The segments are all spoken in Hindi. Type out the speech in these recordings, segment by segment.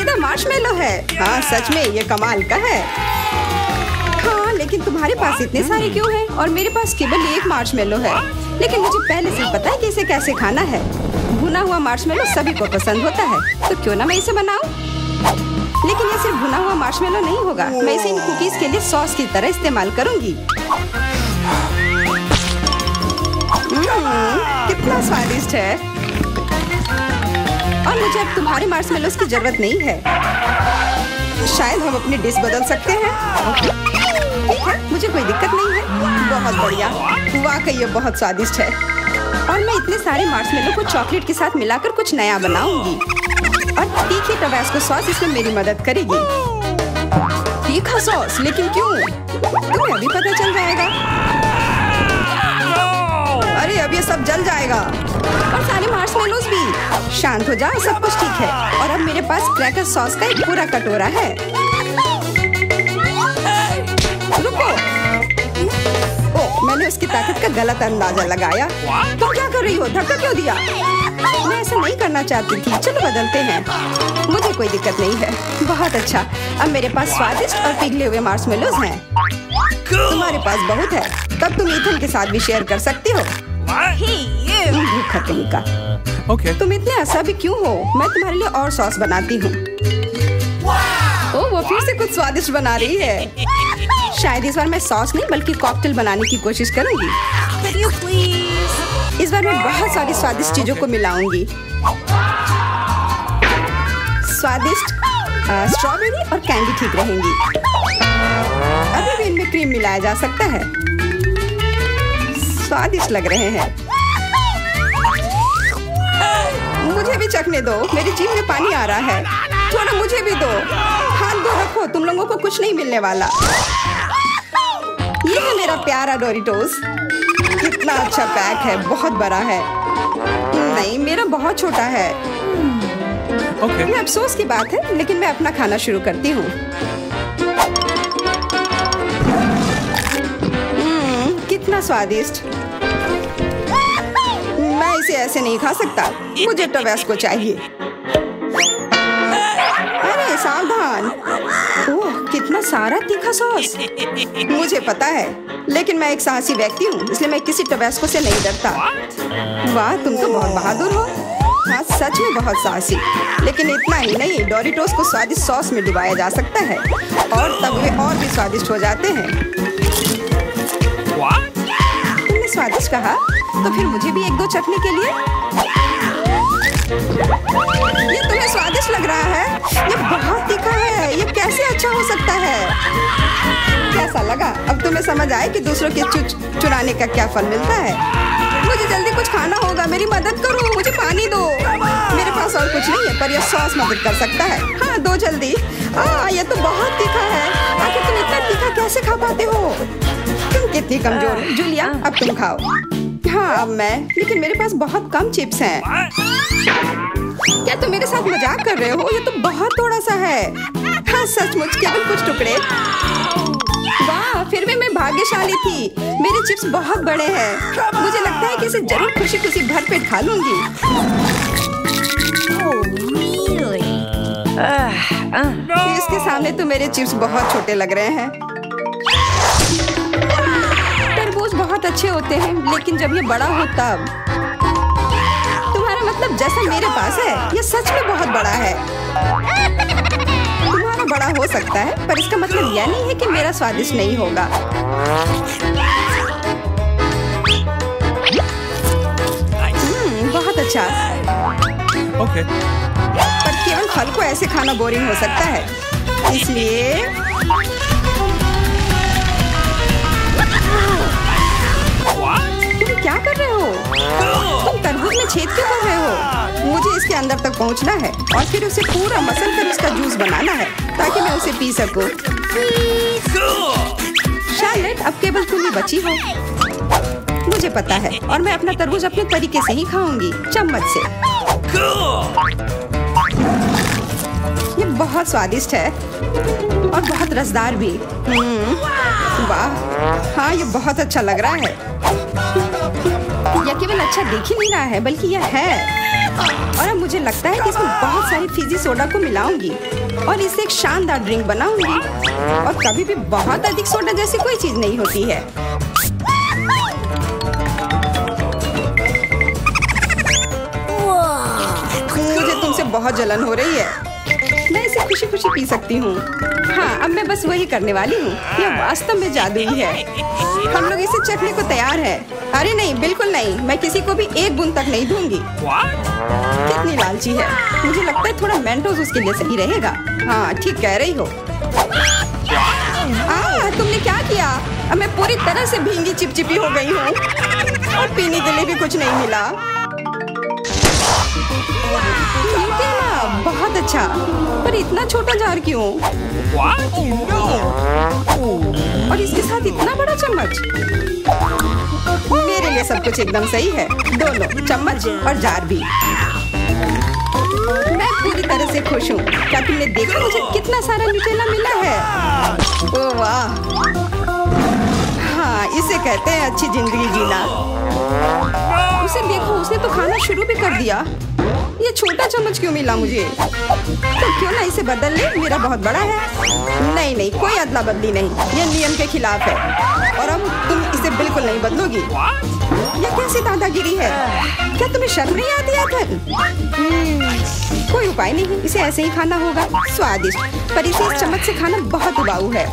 रसीदा मार्शमेलो है। हाँ सच में ये कमाल का है। हाँ लेकिन तुम्हारे पास इतने सारे क्यों हैं? और मेरे पास केवल एक मार्शमेलो है। लेकिन मुझे पहले से पता है कि इसे कैसे खाना है। भुना हुआ मार्शमेलो सभी को पसंद होता है, तो क्यों ना मैं इसे बनाऊं? लेकिन ये सिर्फ भुना हुआ मार्शमेलो नहीं होगा, मैं इसे इन कुकीज के लिए सॉस की तरह इस्तेमाल करूंगी। कितना स्वादिष्ट है। और मुझे अब तुम्हारे मार्शमेलोस की जरूरत नहीं है। शायद हम अपनी डिश बदल सकते हैं। ठीक है, मुझे कोई दिक्कत नहीं है। बहुत बढ़िया, वाकई ये बहुत स्वादिष्ट है। और मैं इतने सारे मार्शमेलो को चॉकलेट के साथ मिलाकर कुछ नया बनाऊंगी। और तीखी टबास्को सॉस इसमें मेरी मदद करेगी। तीखा सॉस? लेकिन क्यों? तुम्हें अभी पता चल जाएगा। अरे अब ये सब जल जाएगा। और सारे मार्शमेलोस भी। शांत हो जाओ, सब कुछ ठीक है। और अब मेरे पास क्रैकर सॉस का एक पूरा कटोरा है। रुको। ओह, मैंने उसकी ताकत का गलत अंदाजा लगाया। तुम क्या कर रही हो? धक्का क्यों दिया? मैं ऐसा नहीं करना चाहती थी। चलो बदलते हैं। मुझे कोई दिक्कत नहीं है। बहुत अच्छा। अब मेरे पास स्वादिष्ट और पिघले हुए मार्शमेलोस हैं। तुम्हारे पास बहुत है, तब तुम ईथन के साथ भी शेयर कर सकती हो। भूखा कहीं का। तुम इतने असभी क्यों हो? मैं तुम्हारे लिए और सॉस बनाती हूँ। ओह, वो फिर से कुछ स्वादिष्ट बना रही है। शायद इस बार मैं सॉस नहीं बल्कि कॉकटेल बनाने की कोशिश करूंगी। इस बार मैं बहुत सारी स्वादिष्ट चीजों को मिलाऊंगी। स्वादिष्ट स्ट्रॉबेरी और कैंडी ठीक रहेंगी। अभी भी इनमें क्रीम मिलाया जा सकता है। स्वादिष्ट लग रहे हैं। मुझे भी चखने दो, मेरी जीभ में पानी आ रहा है। थोड़ा मुझे भी दो। हाथ दो रखो, तुम लोगों को कुछ नहीं मिलने वाला। ये है मेरा प्यारा डोरिटोस। कितना अच्छा पैक है, बहुत बड़ा है। नहीं, मेरा बहुत छोटा है। ये अफसोस की बात है, लेकिन मैं अपना खाना शुरू करती हूँ। कितना स्वादिष्ट। मैं इसे ऐसे नहीं खा सकता, मुझे टबास्को चाहिए। अरे सावधान। ओह, कितना सारा तीखा सॉस। मुझे पता है, लेकिन मैं एक साहसी व्यक्ति हूँ, इसलिए मैं किसी टबास्को से नहीं डरता। वाह, तुम तो बहुत बहादुर हो। हाँ, सच में बहुत साहसी। लेकिन इतना ही नहीं, डोरिटोस को स्वादिष्ट सॉस में डुबाया जा सकता है और तब वे और भी स्वादिष्ट हो जाते हैं। तुमने स्वादिष्ट कहा, तो फिर मुझे भी एक दो चखने के लिए। ये तुम्हें स्वादिष्ट लग रहा है? ये बहुत तीखा है। ये कैसे अच्छा हो सकता है? कैसा लगा? अब तुम्हें समझ आए कि दूसरों के चुराने का क्या फल मिलता है। मुझे जल्दी कुछ खाना होगा, मेरी मदद करो, मुझे पानी दो। मेरे पास और कुछ नहीं है, पर यह सॉस मदद कर सकता है। हाँ, दो जल्दी। ये तो बहुत तीखा है। आखिर तुम इतना तीखा कैसे खा पाते हो? तुम कितनी कमजोर हो। जूलिया, अब तुम खाओ। हाँ, अब मैं। लेकिन मेरे पास बहुत कम चिप्स हैं। क्या तुम मेरे साथ मजाक कर रहे हो? ये तो बहुत थोड़ा सा है। हाँ, सचमुच केवल कुछ टुकड़े। वाह, फिर भी मैं भाग्यशाली थी। मेरे चिप्स बहुत बड़े हैं। मुझे लगता है कि इसे जरूर खुशी खुशी भरपेट खा लूंगी। इसके सामने तो मेरे चिप्स बहुत छोटे लग रहे हैं। तरबूज बहुत अच्छे होते हैं, लेकिन जब ये बड़ा हो तब। तुम्हारा मतलब जैसा मेरे पास है, ये सच में बहुत बड़ा है। तुम्हारा बड़ा हो सकता है, पर इसका मतलब यह नहीं है कि मेरा स्वादिष्ट नहीं होगा। बहुत अच्छा। पर केवल फल को ऐसे खाना बोरिंग हो सकता है, इसलिए तुम क्या कर रहे हो? तुम तरबूज में छेद क्यों कर रहे हो? मुझे इसके अंदर तक पहुंचना है और फिर उसे पूरा मसल कर उसका जूस बनाना है ताकि मैं उसे पी सकूं। शार्लेट, अब केवल तुम ही बची हो। मुझे पता है, और मैं अपना तरबूज अपने तरीके से ही खाऊंगी, चम्मच से। ये बहुत स्वादिष्ट है और बहुत रसदार भी। वाह, हाँ, ये बहुत अच्छा लग रहा है। यह केवल अच्छा दिख ही नहीं रहा है, बल्कि यह है। और अब मुझे लगता है कि इसमें बहुत बहुत सारी फिजी सोडा को मिलाऊंगी और इससे एक शानदार ड्रिंक बनाऊंगी। और कभी भी बहुत अधिक सोडा जैसी कोई चीज नहीं होती है। मुझे तुमसे बहुत जलन हो रही है। मैं इसे खुशी खुशी पी सकती हूँ। हाँ, अब मैं बस वही करने वाली हूँ। यह वास्तव में जादुई है। हम लोग इसे चखने को तैयार है। अरे नहीं, बिल्कुल नहीं। मैं किसी को भी एक बूंद तक नहीं दूंगी। कितनी लालची है। मुझे लगता है थोड़ा मेंटोस उसके लिए सही रहेगा। हाँ, ठीक कह रही हो। तुमने क्या किया? अब मैं पूरी तरह से भींगी चिपचिपी हो गई हूँ और पीने के लिए भी कुछ नहीं मिला। बहुत अच्छा, पर इतना छोटा जार क्यों? और इसके साथ इतना बड़ा चम्मच। मेरे लिए सब कुछ एकदम सही है। दोनों चम्मच और जार भी। मैं पूरी तरह से खुश हूँ। क्या तुमने देखा मुझे कितना सारा न्यूटेला मिला है? ओह वाह! हाँ, इसे कहते हैं अच्छी जिंदगी जीना। उसे देखो, उसने तो खाना शुरू भी कर दिया। ये छोटा चम्मच क्यों मिला मुझे? तो क्यों ना इसे बदल ले? मेरा बहुत बड़ा है। नहीं नहीं, कोई अदला बदली नहीं। ये नियम के खिलाफ है और अब तुम इसे बिल्कुल नहीं बदलोगी। ये कैसी दादागिरी है? क्या तुम्हें शर्म नहीं आती है? कोई उपाय नहीं, इसे ऐसे ही खाना होगा। स्वादिष्ट, पर इसे इस चम्मच से खाना बहुत उबाऊ है।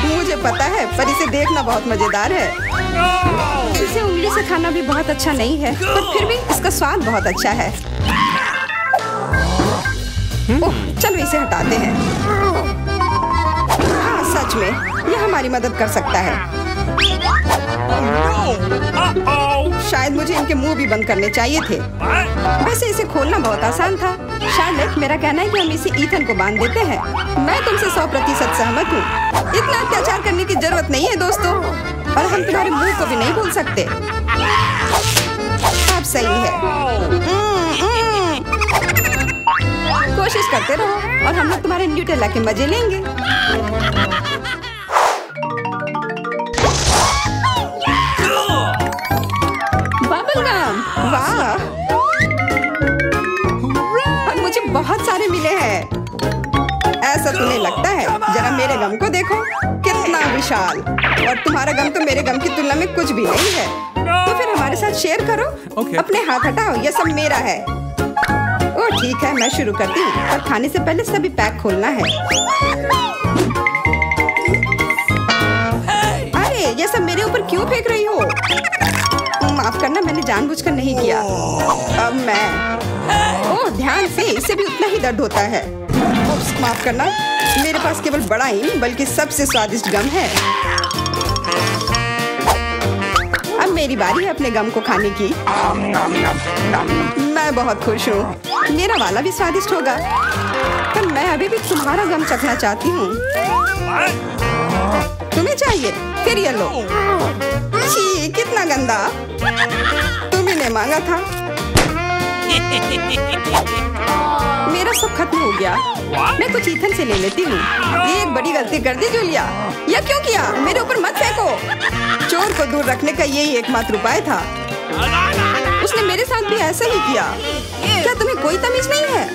मुझे पता है, पर इसे देखना बहुत मजेदार है। इसे उंगली से खाना भी बहुत अच्छा नहीं है, पर फिर भी इसका स्वाद बहुत अच्छा है। ओह, चलो इसे हटाते हैं। हाँ, सच में यह हमारी मदद कर सकता है। शायद मुझे इनके मुंह भी बंद करने चाहिए थे। वैसे इसे खोलना बहुत आसान था। शार्लेट, मेरा कहना है कि हम इसे ईथन को बांध देते हैं। मैं तुमसे 100% सहमत हूँ। इतना अत्याचार करने की जरूरत नहीं है दोस्तों, और हम तुम्हारे मुंह को भी नहीं भूल सकते। अब सही है। कोशिश करते रहो और हम लोग तुम्हारे न्यूटेला के मजे लेंगे। बबलगम, वाह! और मुझे बहुत सारे मिले हैं। ऐसा तुम्हें लगता है? जरा मेरे गम को देखो, कितना विशाल। और तुम्हारा गम तो मेरे गम की तुलना में कुछ भी नहीं है। तो फिर हमारे साथ शेयर करो। अपने हाथ हटाओ, यह सब मेरा है। ओह ठीक है, मैं शुरू करती हूँ। पर खाने से पहले सभी पैक खोलना है। अरे, ये सब मेरे ऊपर क्यों फेंक रही हो? माफ करना, मैंने जानबूझकर नहीं किया। अब मैं ओह, ध्यान से, इससे भी उतना ही दर्द होता है। माफ करना, मेरे पास केवल बड़ा ही नहीं बल्कि सबसे स्वादिष्ट गम है। अब मेरी बारी है अपने गम को खाने की। मैं बहुत खुश हूँ। मेरा वाला भी स्वादिष्ट होगा, पर मैं अभी भी तुम्हारा गम चखना चाहती हूँ। तुम्हें चाहिए? फिर ये लो। छी, कितना गंदा। तुम्ही ने मांगा था। मेरा सब खत्म हो गया। मैं कुछ ईथन से ले लेती हूँ। ये एक बड़ी गलती कर दी जूलिया। यह क्यों किया? मेरे ऊपर मत फेंको। चोर को दूर रखने का यही एकमात्र उपाय था। उसने मेरे साथ भी ऐसा ही किया। क्या तुम्हें कोई तमीज नहीं है?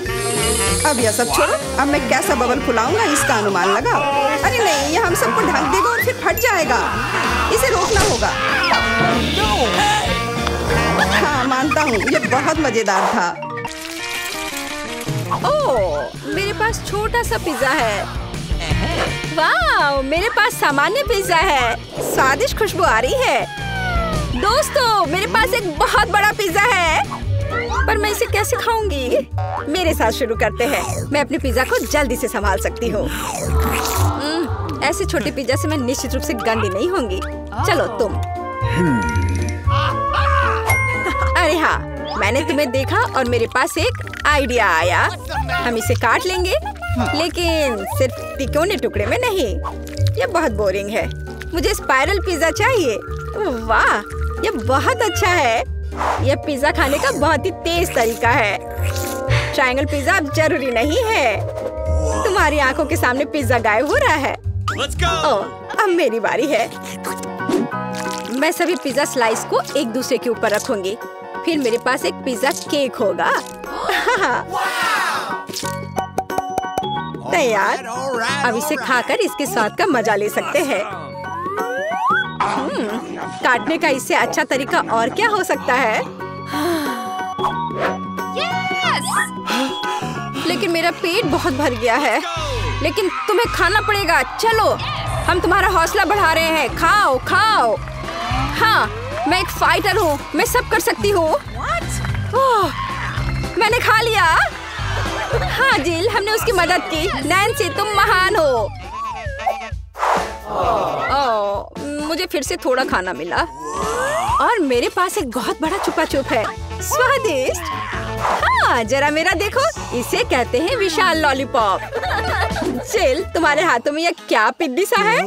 अब यह सब छोड़ो। अब मैं कैसा बबल फुलाऊंगा इसका अनुमान लगाओ। अरे नहीं, यह हम सबको ढक देगा और फिर फट जाएगा। इसे रोकना होगा। हाँ, मानता हूँ, यह बहुत मजेदार था। ओह, मेरे पास छोटा सा पिज्जा है। वाह, मेरे पास सामान्य पिज्जा है। स्वादिष्ट खुशबू आ रही है। दोस्तों, मेरे पास एक बहुत बड़ा पिज्जा है, पर मैं इसे कैसे खाऊंगी? मेरे साथ शुरू करते हैं। मैं अपने पिज्जा को जल्दी से संभाल सकती हूँ। ऐसे छोटे पिज्जा से मैं निश्चित रूप से गंदी नहीं होंगी। चलो तुम। अरे हाँ, मैंने तुम्हें देखा और मेरे पास एक आइडिया आया। हम इसे काट लेंगे, लेकिन सिर्फ तिकोने टुकड़े में नहीं। यह बहुत बोरिंग है। मुझे स्पाइरल पिज्जा चाहिए। वाह, यह बहुत अच्छा है। यह पिज्जा खाने का बहुत ही तेज तरीका है। ट्रायंगल पिज्जा अब जरूरी नहीं है। तुम्हारी आंखों के सामने पिज्जा गायब हो रहा है। ओह, अब मेरी बारी है। मैं सभी पिज्जा स्लाइस को एक दूसरे के ऊपर रखूंगी। फिर मेरे पास एक पिज्जा केक होगा। तैयार। अब इसे खाकर इसके स्वाद का मजा ले सकते हैं। काटने का इससे अच्छा तरीका और क्या हो सकता है? लेकिन मेरा पेट बहुत भर गया है। लेकिन तुम्हें खाना पड़ेगा। चलो, हम तुम्हारा हौसला बढ़ा रहे हैं। खाओ खाओ। हाँ, मैं एक फाइटर हूँ, मैं सब कर सकती हूँ। मैंने खा लिया। हाँ जिल, हमने उसकी मदद की। नैन्सी, तुम महान हो। मुझे फिर से थोड़ा खाना मिला और मेरे पास एक बहुत बड़ा छुपा छुप है। स्वादिष्ट। हाँ, जरा मेरा देखो। इसे कहते हैं विशाल लॉलीपॉप। जिल, तुम्हारे हाथों में ये क्या पिद्दी सा है?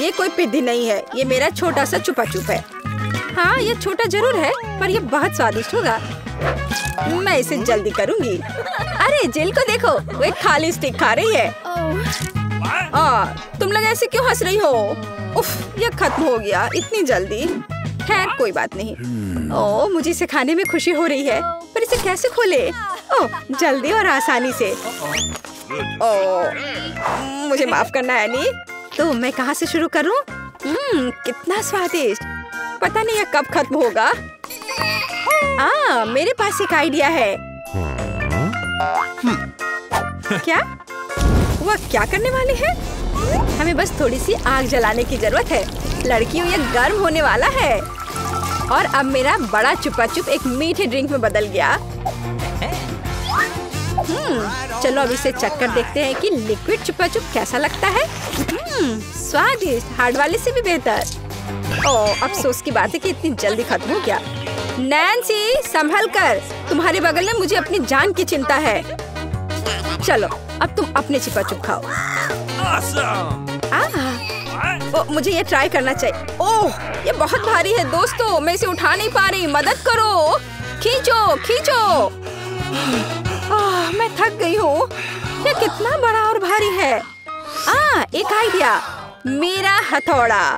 ये कोई पिद्दी नहीं है, ये मेरा छोटा सा छुपा छुप है। हाँ, ये छोटा जरूर है, पर ये बहुत स्वादिष्ट होगा। मैं इसे जल्दी करूंगी। अरे जिल को देखो, वो एक खाली स्टिक खा रही है। तुम लोग ऐसे क्यों हंस रही हो? उफ, ये खत्म हो गया इतनी जल्दी। खैर कोई बात नहीं। मुझे इसे खाने में खुशी हो रही है, पर इसे कैसे खोले? जल्दी और आसानी से। मुझे माफ करना एनी। तो मैं कहाँ से शुरू करूँ? कितना स्वादिष्ट। पता नहीं ये कब खत्म होगा। मेरे पास एक आइडिया है। क्या? वह क्या करने वाले हैं? हमें बस थोड़ी सी आग जलाने की जरूरत है। लड़कियों, ये गर्म होने वाला है। और अब मेरा बड़ा छुपा छुप एक मीठे ड्रिंक में बदल गया। चलो अब इसे चख कर देखते हैं कि लिक्विड छुपा छुप कैसा लगता है। स्वादिष्ट, हार्ड वाले से भी बेहतर। अफसोस की बात है कि इतनी जल्दी खत्म हो गया। नैन्सी, संभल कर, तुम्हारे बगल में मुझे अपनी जान की चिंता है। चलो अब तुम अपने छुपा छुप खाओ। मुझे ये ट्राई करना चाहिए। ये बहुत भारी है दोस्तों, मैं इसे उठा नहीं पा रही। मदद करो, खींचो खींचो। मैं थक गई हूँ। ये कितना बड़ा और भारी है। एक आइडिया, मेरा हथौड़ा।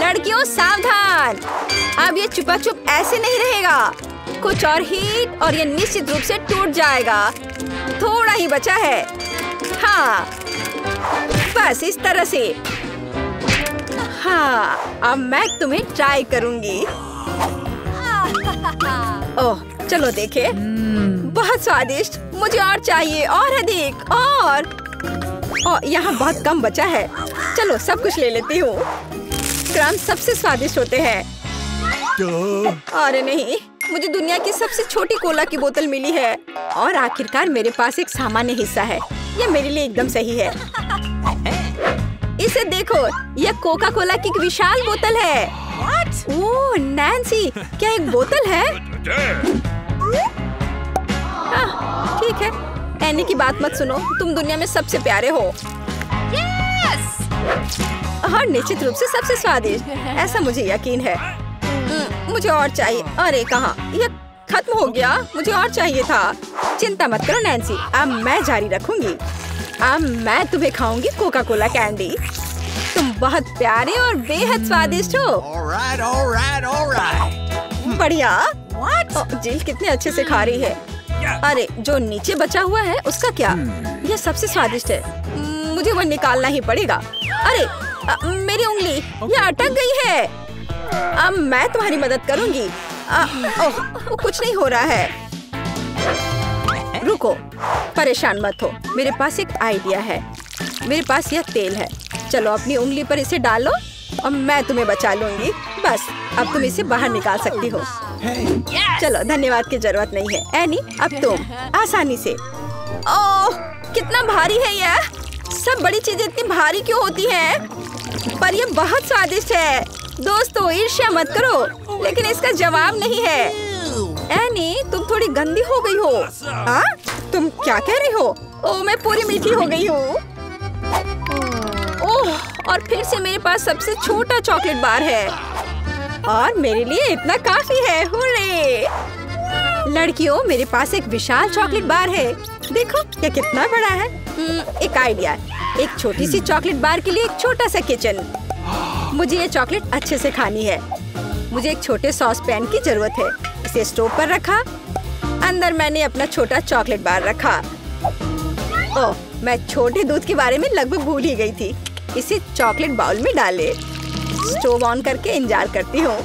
लड़कियों सावधान, अब ये छुपा छुप ऐसे नहीं रहेगा। कुछ और हीट और ये निश्चित रूप से टूट जाएगा। थोड़ा ही बचा है। हाँ, बस इस तरह से। हाँ, अब मैं तुम्हें ट्राई करूंगी। चलो देखे। बहुत स्वादिष्ट, मुझे और चाहिए, और अधिक। और यहाँ बहुत कम बचा है। चलो सब कुछ ले लेती हूँ। क्रम सबसे स्वादिष्ट होते हैं। अरे नहीं, मुझे दुनिया की सबसे छोटी कोला की बोतल मिली है। और आखिरकार मेरे पास एक सामान्य हिस्सा है। ये मेरे लिए एकदम सही है। इसे देखो, यह कोका कोला की एक विशाल बोतल है। ओह नैन्सी, क्या एक बोतल है? ठीक है, एनी की बात मत सुनो। तुम दुनिया में सबसे प्यारे हो। और निश्चित रूप से सबसे स्वादिष्ट, ऐसा मुझे यकीन है। मुझे और चाहिए। अरे कहाँ, यह खत्म हो गया। मुझे और चाहिए था। चिंता मत करो नैन्सी, अब मैं जारी रखूंगी। अब मैं तुम्हें खाऊंगी कोका कोला कैंडी। तुम बहुत प्यारे और बेहद स्वादिष्ट हो। बढ़िया। जिल कितने अच्छे से खा रही है। अरे जो नीचे बचा हुआ है उसका क्या? यह सबसे स्वादिष्ट है। मुझे वो निकालना ही पड़ेगा। अरे मेरी उंगली, यह अटक गई है। अब मैं तुम्हारी मदद करूंगी। कुछ नहीं हो रहा है। रुको, परेशान मत हो, मेरे पास एक आइडिया है। मेरे पास यह तेल है। चलो अपनी उंगली पर इसे डालो और मैं तुम्हें बचा लूंगी। बस अब तुम इसे बाहर निकाल सकती हो। चलो, धन्यवाद की जरूरत नहीं है। एनी, अब तुम आसानी से। ओह, कितना भारी है यह। सब बड़ी चीजें इतनी भारी क्यों होती हैं? पर यह बहुत स्वादिष्ट है। दोस्तों, ईर्ष्या मत करो, लेकिन इसका जवाब नहीं है। एनी, तुम थोड़ी गंदी हो गई हो। तुम क्या कह रही हो? ओह, मैं पूरी मीठी हो गई हूँ। ओह, और फिर से मेरे पास सबसे छोटा चॉकलेट बार है और मेरे लिए इतना काफी है। हुर्रे! लड़कियों, मेरे पास एक विशाल चॉकलेट बार है। देखो ये कितना बड़ा है। एक आइडिया, एक छोटी सी चॉकलेट बार के लिए एक छोटा सा किचन। मुझे ये चॉकलेट अच्छे से खानी है। मुझे एक छोटे सॉस पैन की जरूरत है। इसे स्टोव पर रखा, अंदर मैंने अपना छोटा चॉकलेट बार रखा। ओह, मैं छोटे दूध के बारे में लगभग भूल ही गई थी। इसे चॉकलेट बाउल में डाले। स्टोव ऑन करके इंतजार करती हूँ।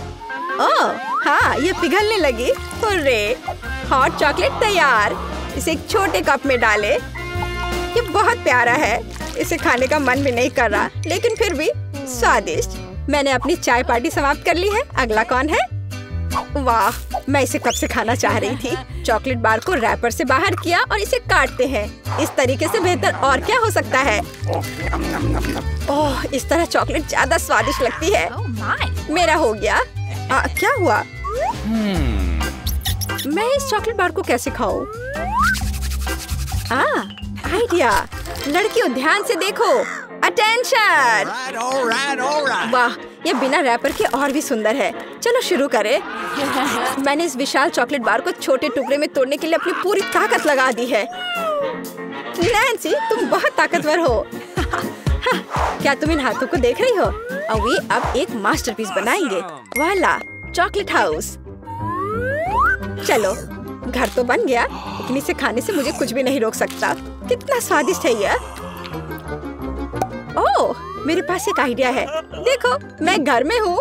ओह हाँ, ये पिघलने लगी। हुर्रे, हॉट चॉकलेट तैयार। इसे एक छोटे कप में डाले। ये बहुत प्यारा है। इसे खाने का मन भी नहीं कर रहा, लेकिन फिर भी स्वादिष्ट। मैंने अपनी चाय पार्टी समाप्त कर ली है। अगला कौन है? वाह, मैं इसे कब से खाना चाह रही थी। चॉकलेट बार को रैपर से बाहर किया और इसे काटते हैं। इस तरीके से बेहतर और क्या हो सकता है। ओह, इस तरह चॉकलेट ज्यादा स्वादिष्ट लगती है। मेरा हो गया। क्या हुआ? मैं इस चॉकलेट बार को कैसे खाऊं? आइडिया। लड़कियों ध्यान से देखो। अटेंशन। वाह, ये बिना रैपर के और भी सुंदर है। चलो शुरू करें। मैंने इस विशाल चॉकलेट बार को छोटे टुकड़े में तोड़ने के लिए अपनी पूरी ताकत लगा दी है। नैन्सी, तुम बहुत ताकतवर हो। क्या तुम इन हाथों को देख रही हो? वे अब एक मास्टरपीस बनाएंगे। वाला, चॉकलेट हाउस। चलो, घर तो बन गया, लेकिन इसे खाने से मुझे कुछ भी नहीं रोक सकता। कितना स्वादिष्ट है यह। ओह, मेरे पास एक आइडिया है। देखो, मैं घर में हूँ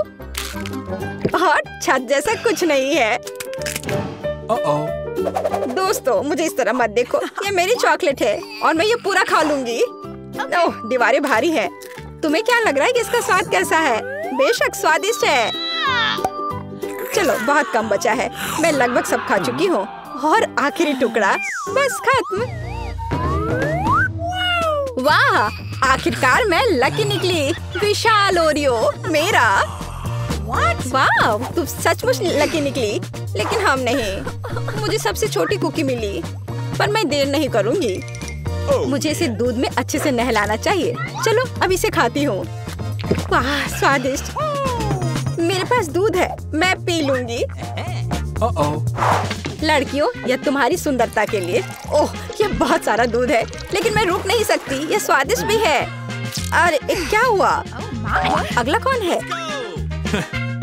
और छत जैसा कुछ नहीं है। दोस्तों, मुझे इस तरह मत देखो। ये मेरी चॉकलेट है और मैं ये पूरा खा लूंगी। ओह, दीवारें भारी हैं। तुम्हें क्या लग रहा है कि इसका स्वाद कैसा है? बेशक स्वादिष्ट है। चलो, बहुत कम बचा है। मैं लगभग सब खा चुकी हूँ और आखिरी टुकड़ा बस खत्म। वाह, आखिरकार मैं लकी निकली। विशाल ओरियो मेरा। वाह, तुम सचमुच लकी निकली। लेकिन हम नहीं। मुझे सबसे छोटी कुकी मिली, पर मैं देर नहीं करूंगी। मुझे इसे दूध में अच्छे से नहलाना चाहिए। चलो, अब इसे खाती हूँ। वाह, स्वादिष्ट। मेरे पास दूध है, मैं पी लूंगी। लड़कियों, यह तुम्हारी सुंदरता के लिए। ओह, यह बहुत सारा दूध है, लेकिन मैं रुक नहीं सकती। यह स्वादिष्ट भी है। अरे, क्या हुआ? अगला कौन है?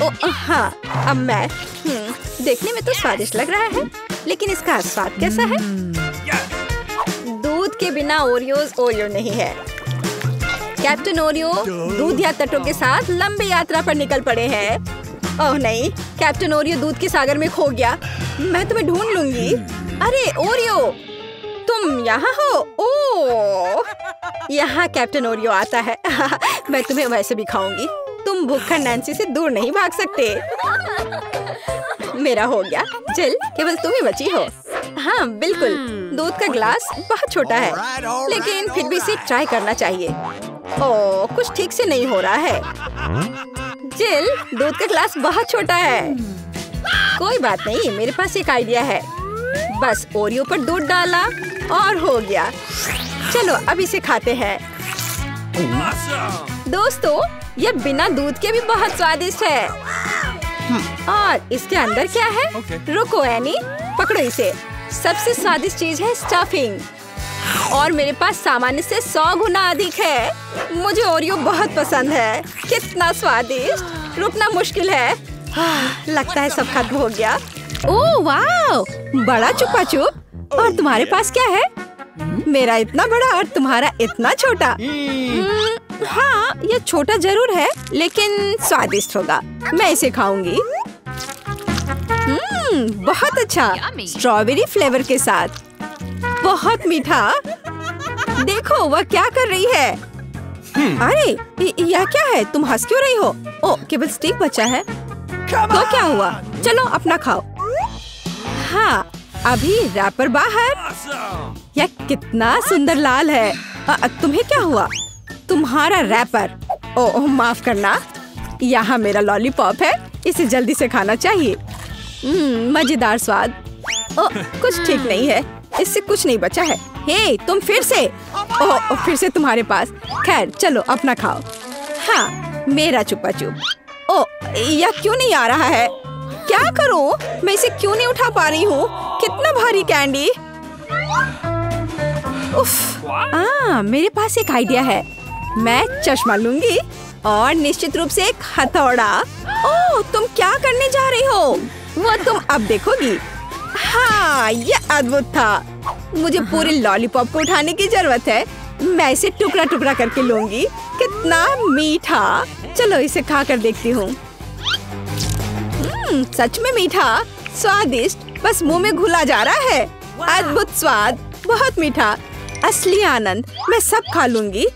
ओह हाँ, अब मैं। देखने में तो स्वादिष्ट लग रहा है, लेकिन इसका स्वाद कैसा है? दूध के बिना ओरियोज ओरियो नहीं है। कैप्टन ओरियो दूध या तटों के साथ लंबी यात्रा पर निकल पड़े हैं। ओह नहीं, कैप्टन ओरियो दूध के सागर में खो गया। मैं तुम्हें ढूंढ लूंगी। अरे ओरियो, तुम यहाँ हो? ओह, यहाँ कैप्टन ओरियो आता है। मैं तुम्हें वैसे भी खाऊंगी। तुम भूखा नैन्सी से दूर नहीं भाग सकते। मेरा हो गया। चल, केवल तुम ही बची हो। हाँ बिल्कुल, दूध का ग्लास बहुत छोटा है, लेकिन फिर भी इसे ट्राई करना चाहिए। ओह, कुछ ठीक से नहीं हो रहा है। जिल, दूध का ग्लास बहुत छोटा है। कोई बात नहीं, मेरे पास एक आइडिया है। बस ओरियो पर दूध डाला और हो गया। चलो, अब इसे खाते हैं। दोस्तों, यह बिना दूध के भी बहुत स्वादिष्ट है। और इसके अंदर क्या है? रुको एनी, पकड़ो इसे। सबसे स्वादिष्ट चीज है स्टफिंग, और मेरे पास सामान्य से 100 गुना अधिक है। मुझे ओरियो बहुत पसंद है। कितना स्वादिष्ट। रुकना मुश्किल है। लगता है सब खत्म हो गया। ओह वाह, बड़ा चुपा चुप। और तुम्हारे पास क्या है? मेरा इतना बड़ा और तुम्हारा इतना छोटा। हाँ, ये छोटा जरूर है, लेकिन स्वादिष्ट होगा। मैं इसे खाऊंगी। बहुत अच्छा, स्ट्रॉबेरी फ्लेवर के साथ। बहुत मीठा। देखो, वह क्या कर रही है। अरे, यह क्या है? तुम हंस क्यों रही हो? ओह, केवल स्टिक बचा है। तो क्या हुआ? चलो, अपना खाओ। हाँ, अभी रैपर बाहर। यह कितना सुंदर लाल है। तुम्हें क्या हुआ? तुम्हारा रैपर। ओह, माफ करना। यहाँ मेरा लॉलीपॉप है। इसे जल्दी से खाना चाहिए। मजेदार स्वाद। ओह, कुछ ठीक नहीं है। इससे कुछ नहीं बचा है। हे, तुम फिर से। ओह, फिर से तुम्हारे पास। खैर, चलो अपना खाओ। हाँ, मेरा चुपा चुप। ओह, यह क्यों नहीं आ रहा है? क्या करूं? मैं इसे क्यों नहीं उठा पा रही हूँ? कितना भारी कैंडी। उफ, मेरे पास एक आइडिया है। मैं चश्मा लूंगी और निश्चित रूप से एक हथौड़ा। ओह, तुम क्या करने जा रही हो? वो तुम अब देखोगी। हाँ, ये अद्भुत था। मुझे पूरे लॉलीपॉप को उठाने की जरूरत है। मैं इसे टुकड़ा टुकड़ा करके लूंगी। कितना मीठा। चलो इसे खा कर देखती हूँ। सच में मीठा, स्वादिष्ट, बस मुंह में घुला जा रहा है। अद्भुत स्वाद, बहुत मीठा, असली आनंद। मैं सब खा लूंगी।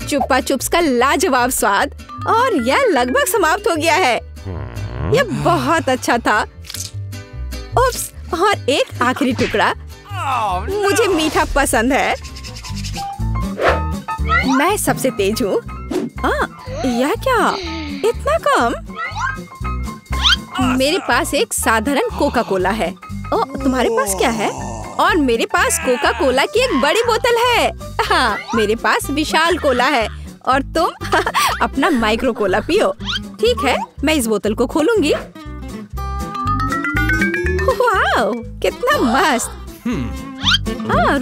चुप्पा चुप्स का लाजवाब स्वाद, और यह लगभग समाप्त हो गया है। यह बहुत अच्छा था। उप्स, और एक आखिरी टुकड़ा। मुझे मीठा पसंद है। मैं सबसे तेज हूँ। यह क्या, इतना कम? मेरे पास एक साधारण कोका कोला है। ओ, तुम्हारे पास क्या है? और मेरे पास कोका कोला की एक बड़ी बोतल है। हाँ, मेरे पास विशाल कोला है, और तुम अपना माइक्रो कोला पियो। ठीक है, मैं इस बोतल को खोलूंगी। वाह, कितना मस्त।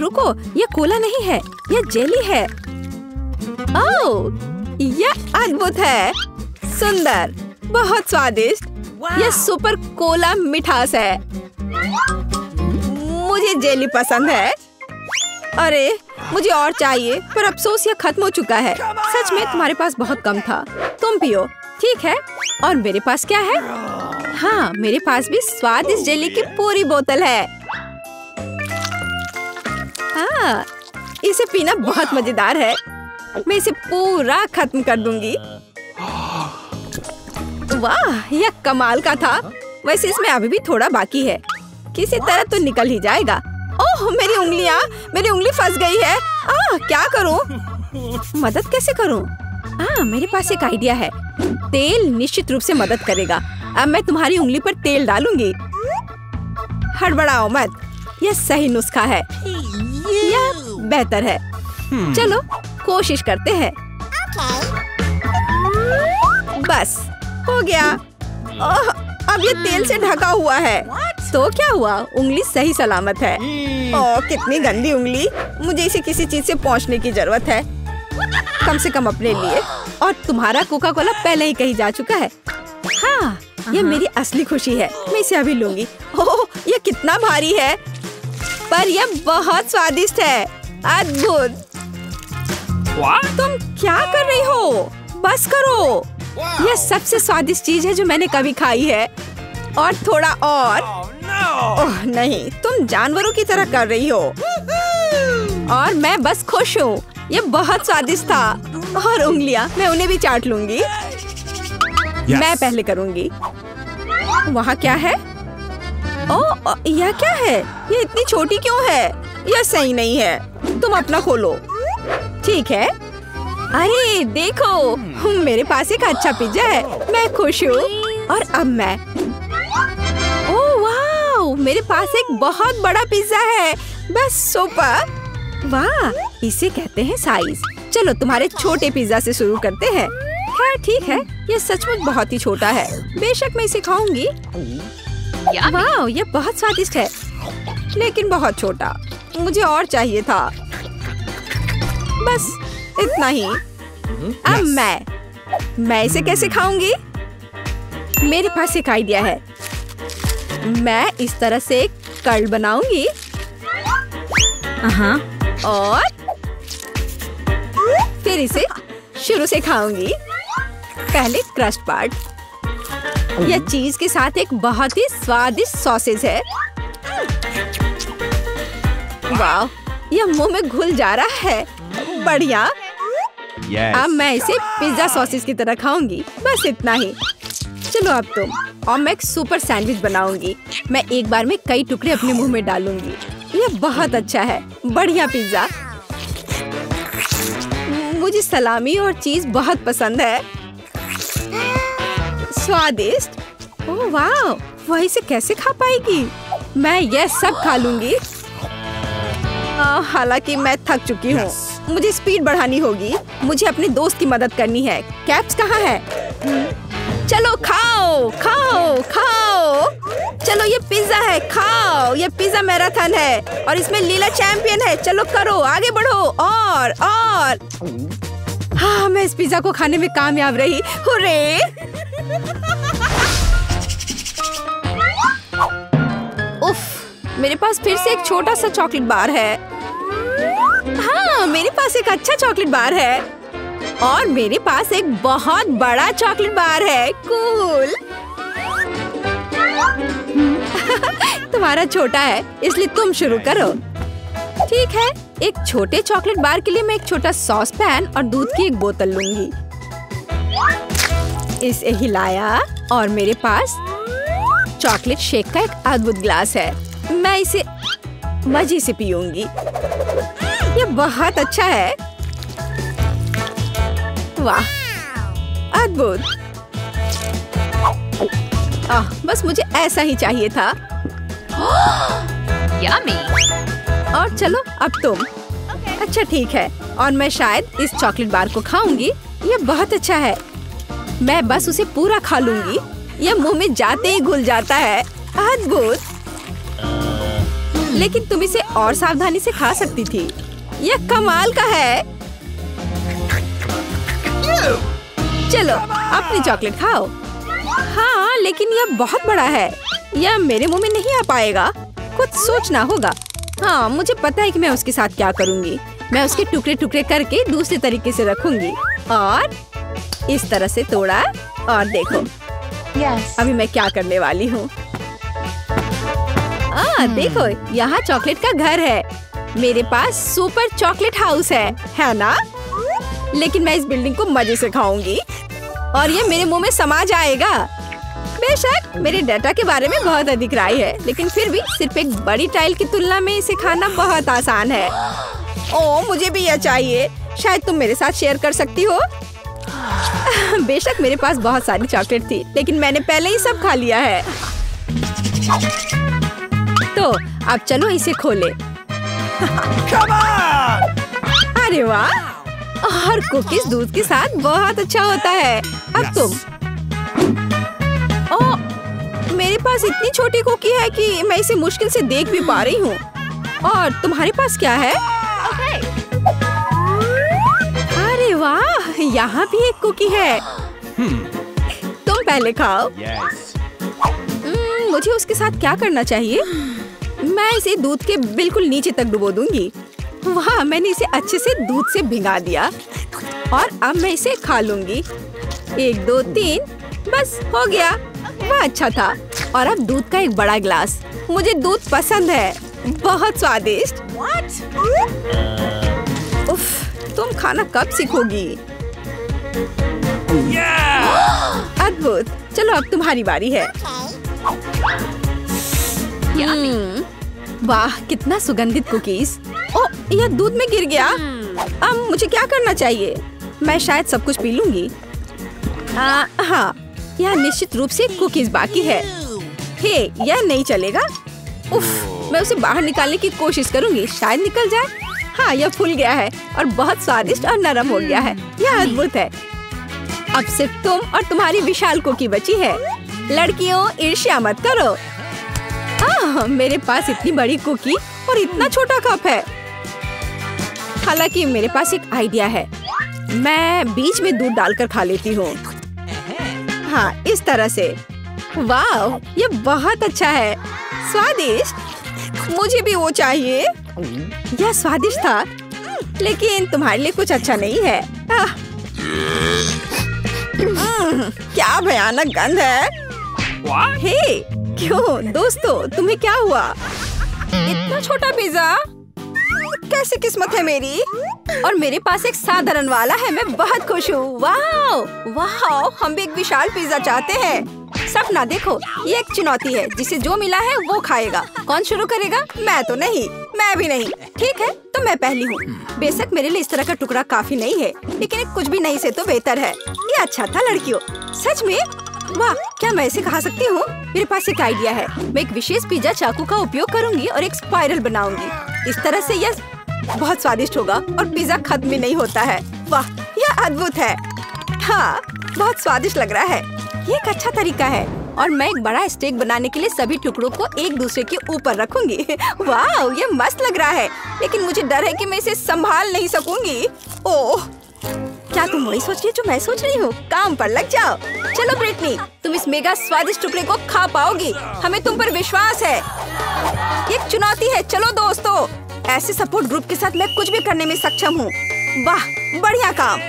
रुको, यह कोला नहीं है, यह जेली है। ओह, यह अद्भुत है, सुंदर, बहुत स्वादिष्ट। यह सुपर कोला मिठास है। मुझे जेली पसंद है। अरे, मुझे और चाहिए, पर अफसोस यह खत्म हो चुका है। सच में तुम्हारे पास बहुत कम था। तुम पियो। ठीक है, और मेरे पास क्या है? हाँ, मेरे पास भी स्वादिष्ट जेली की पूरी बोतल है। हाँ, इसे पीना बहुत मजेदार है। मैं इसे पूरा खत्म कर दूंगी। वाह, यह कमाल का था। वैसे इसमें अभी भी थोड़ा बाकी है। किसी तरह तो निकल ही जाएगा। ओह, मेरी उंगली फंस गई है। क्या करूं? मदद कैसे करूं? मेरे पास एक आइडिया है। तेल निश्चित रूप से मदद करेगा। अब मैं तुम्हारी उंगली पर तेल डालूंगी। हड़बड़ाओ मत, यह सही नुस्खा है। यह बेहतर है। चलो कोशिश करते हैं। बस हो गया। ओह, अब ये तेल से ढका हुआ है। तो क्या हुआ? उंगली सही सलामत है। ओह, कितनी गंदी उंगली। मुझे इसे किसी चीज से पोंछने की जरूरत है, कम से कम अपने लिए। और तुम्हारा कोका कोला पहले ही कहीं जा चुका है। हाँ, ये मेरी असली खुशी है। मैं इसे अभी लूंगी। ओह, ये कितना भारी है, पर यह बहुत स्वादिष्ट है। अद्भुत। तुम क्या कर रही हो? बस करो। यह सबसे स्वादिष्ट चीज है जो मैंने कभी खाई है। और थोड़ा और। ओह नहीं, तुम जानवरों की तरह कर रही हो। और मैं बस खुश हूँ। ये बहुत स्वादिष्ट था। और उंगलियां, मैं उन्हें भी चाट लूंगी। मैं पहले करूंगी। वहाँ क्या है? ओह, यह क्या है? ये इतनी छोटी क्यों है? यह सही नहीं है। तुम अपना खोलो। ठीक है। अरे देखो, मेरे पास एक अच्छा पिज्जा है। मैं खुश हूँ। और अब मैं, ओह वाह, मेरे पास एक बहुत बड़ा पिज्जा है। बस सुपर। वाह, इसे कहते हैं साइज। चलो तुम्हारे छोटे पिज्जा से शुरू करते हैं। खैर ठीक है, ये सचमुच बहुत ही छोटा है। बेशक मैं इसे खाऊंगी। वाह, ये बहुत स्वादिष्ट है, लेकिन बहुत छोटा। मुझे और चाहिए था। बस इतना ही। अब मैं इसे कैसे खाऊंगी? मेरे पास एक आइडिया है। मैं इस तरह से एक कर्ल बनाऊंगी। और फिर इसे शुरू से खाऊंगी। पहले क्रस्ट पार्ट। यह चीज के साथ एक बहुत ही स्वादिष्ट सॉसेज है। वाह, यह मुंह में घुल जा रहा है। बढ़िया। अब मैं इसे पिज्जा सॉसेज की तरह खाऊंगी। बस इतना ही। चलो अब तुम। और मैं एक सुपर सैंडविच बनाऊंगी। मैं एक बार में कई टुकड़े अपने मुंह में डालूंगी। यह बहुत अच्छा है। बढ़िया पिज्जा। मुझे सलामी और चीज बहुत पसंद है। स्वादिष्ट। ओह वाह, वह इसे कैसे खा पाएगी? मैं यह सब खा लूंगी। हालांकि मैं थक चुकी हूँ। मुझे स्पीड बढ़ानी होगी। मुझे अपने दोस्त की मदद करनी है। कैप्स कहाँ है? चलो खाओ खाओ खाओ। चलो ये पिज्जा है, खाओ। ये पिज्जा मैराथन है और इसमें लीला चैंपियन है। चलो करो, आगे बढ़ो। और हाँ, मैं इस पिज्जा को खाने में कामयाब रही। हुर्रे! उफ, मेरे पास फिर से एक छोटा सा चॉकलेट बार है। हाँ, मेरे पास एक अच्छा चॉकलेट बार है और मेरे पास एक बहुत बड़ा चॉकलेट बार है। कूल। तुम्हारा छोटा है इसलिए तुम शुरू करो। ठीक है, एक छोटे चॉकलेट बार के लिए मैं एक छोटा सॉस पैन और दूध की एक बोतल लूंगी। इसे हिलाया और मेरे पास चॉकलेट शेक का एक अद्भुत ग्लास है। मैं इसे मजे से पीऊंगी। ये बहुत अच्छा है। वाह, अद्भुत। बस मुझे ऐसा ही चाहिए था। Yummy. और चलो अब तुम। अच्छा ठीक है, और मैं शायद इस चॉकलेट बार को खाऊंगी। ये बहुत अच्छा है। मैं बस उसे पूरा खा लूंगी। यह मुंह में जाते ही घुल जाता है। अद्भुत। लेकिन तुम इसे और सावधानी से खा सकती थी। यह कमाल का है। चलो अपनी चॉकलेट खाओ। हाँ, लेकिन यह बहुत बड़ा है। यह मेरे मुंह में नहीं आ पाएगा। कुछ सोचना होगा। हाँ, मुझे पता है कि मैं उसके साथ क्या करूँगी। मैं उसके टुकड़े टुकड़े करके दूसरे तरीके से रखूंगी और इस तरह से तोड़ा। और देखो अभी मैं क्या करने वाली हूँ। देखो, यहाँ चॉकलेट का घर है। मेरे पास सुपर चॉकलेट हाउस है ना? लेकिन मैं इस बिल्डिंग को मजे से खाऊंगी और ये मेरे मुंह में समा जाएगा। बेशक मेरे डाटा के बारे में बहुत अधिक राय है, लेकिन फिर भी सिर्फ एक बड़ी टाइल की तुलना में इसे खाना बहुत आसान है। ओह, मुझे भी यह चाहिए। शायद तुम मेरे साथ शेयर कर सकती हो। बेशक मेरे पास बहुत सारी चॉकलेट थी, लेकिन मैंने पहले ही सब खा लिया है। तो अब चलो इसे खोले। अरे वाह, और कुकीज दूध के साथ बहुत अच्छा होता है। अब तुम। मेरे पास इतनी छोटी कुकी है कि मैं इसे मुश्किल से देख भी पा रही हूँ। और तुम्हारे पास क्या है? अरे वाह, यहाँ भी एक कुकी है। तुम पहले खाओ। मुझे उसके साथ क्या करना चाहिए? मैं इसे दूध के बिल्कुल नीचे तक डुबो दूंगी। वाह, मैंने इसे अच्छे से दूध से भिगा दिया और अब मैं इसे खा लूंगी। 1 2 3, बस हो गया। वह अच्छा था। और अब दूध का एक बड़ा गिलास। मुझे दूध पसंद है, बहुत स्वादिष्ट। उफ, तुम खाना कब सीखोगी? अद्भुत। चलो अब तुम्हारी बारी है। वाह, कितना सुगंधित कुकीज। ओह, यह दूध में गिर गया। अब मुझे क्या करना चाहिए? मैं शायद सब कुछ पी लूंगी। हाँ, यह निश्चित रूप से कुकीज बाकी है। हे, यह नहीं चलेगा। उफ, मैं उसे बाहर निकालने की कोशिश करूंगी, शायद निकल जाए। हाँ, यह फूल गया है और बहुत स्वादिष्ट और नरम हो गया है। यह अद्भुत है। अब सिर्फ तुम और तुम्हारी विशाल कुकी बची है। लड़कियों, ईर्ष्या मत करो। मेरे पास इतनी बड़ी कुकी और इतना छोटा कप है। हालांकि मेरे पास एक आइडिया है। मैं बीच में दूध डालकर खा लेती हूँ। हाँ, इस तरह से। वाह, ये बहुत अच्छा है। स्वादिष्ट। मुझे भी वो चाहिए। यह स्वादिष्ट था, लेकिन तुम्हारे लिए कुछ अच्छा नहीं है। क्या भयानक गंध है। हे, क्यों दोस्तों, तुम्हें क्या हुआ? इतना छोटा पिज्जा? कैसी किस्मत है मेरी। और मेरे पास एक साधारण वाला है। मैं बहुत खुश हूँ। वाह वाह, हम भी एक विशाल पिज्जा चाहते हैं। सपना देखो, ये एक चुनौती है। जिसे जो मिला है वो खाएगा। कौन शुरू करेगा? मैं तो नहीं। मैं भी नहीं। ठीक है, तो मैं पहली हूँ। बेशक मेरे लिए इस तरह का टुकड़ा काफी नहीं है, लेकिन कुछ भी नहीं से तो बेहतर है। ये अच्छा था लड़कियों, सच में। वाह, क्या मैं इसे खा सकती हूँ? मेरे पास एक आइडिया है। मैं एक विशेष पिज्जा चाकू का उपयोग करूंगी और एक स्पाइरल बनाऊंगी। इस तरह से यह बहुत स्वादिष्ट होगा और पिज्जा खत्म भी नहीं होता है। वाह, यह अद्भुत है। हाँ, बहुत स्वादिष्ट लग रहा है। ये एक अच्छा तरीका है। और मैं एक बड़ा स्टेक बनाने के लिए सभी टुकड़ों को एक दूसरे के ऊपर रखूंगी। वाह, ये मस्त लग रहा है, लेकिन मुझे डर है कि मैं इसे संभाल नहीं सकूंगी। ओह, क्या तुम वही सोच रही हो जो मैं सोच रही हूँ? काम पर लग जाओ। चलो ब्रिटनी, तुम इस मेगा स्वादिष्ट टुकड़े को खा पाओगी। हमें तुम पर विश्वास है। एक चुनौती है। चलो दोस्तों, ऐसे सपोर्ट ग्रुप के साथ मैं कुछ भी करने में सक्षम हूँ। वाह, बढ़िया काम।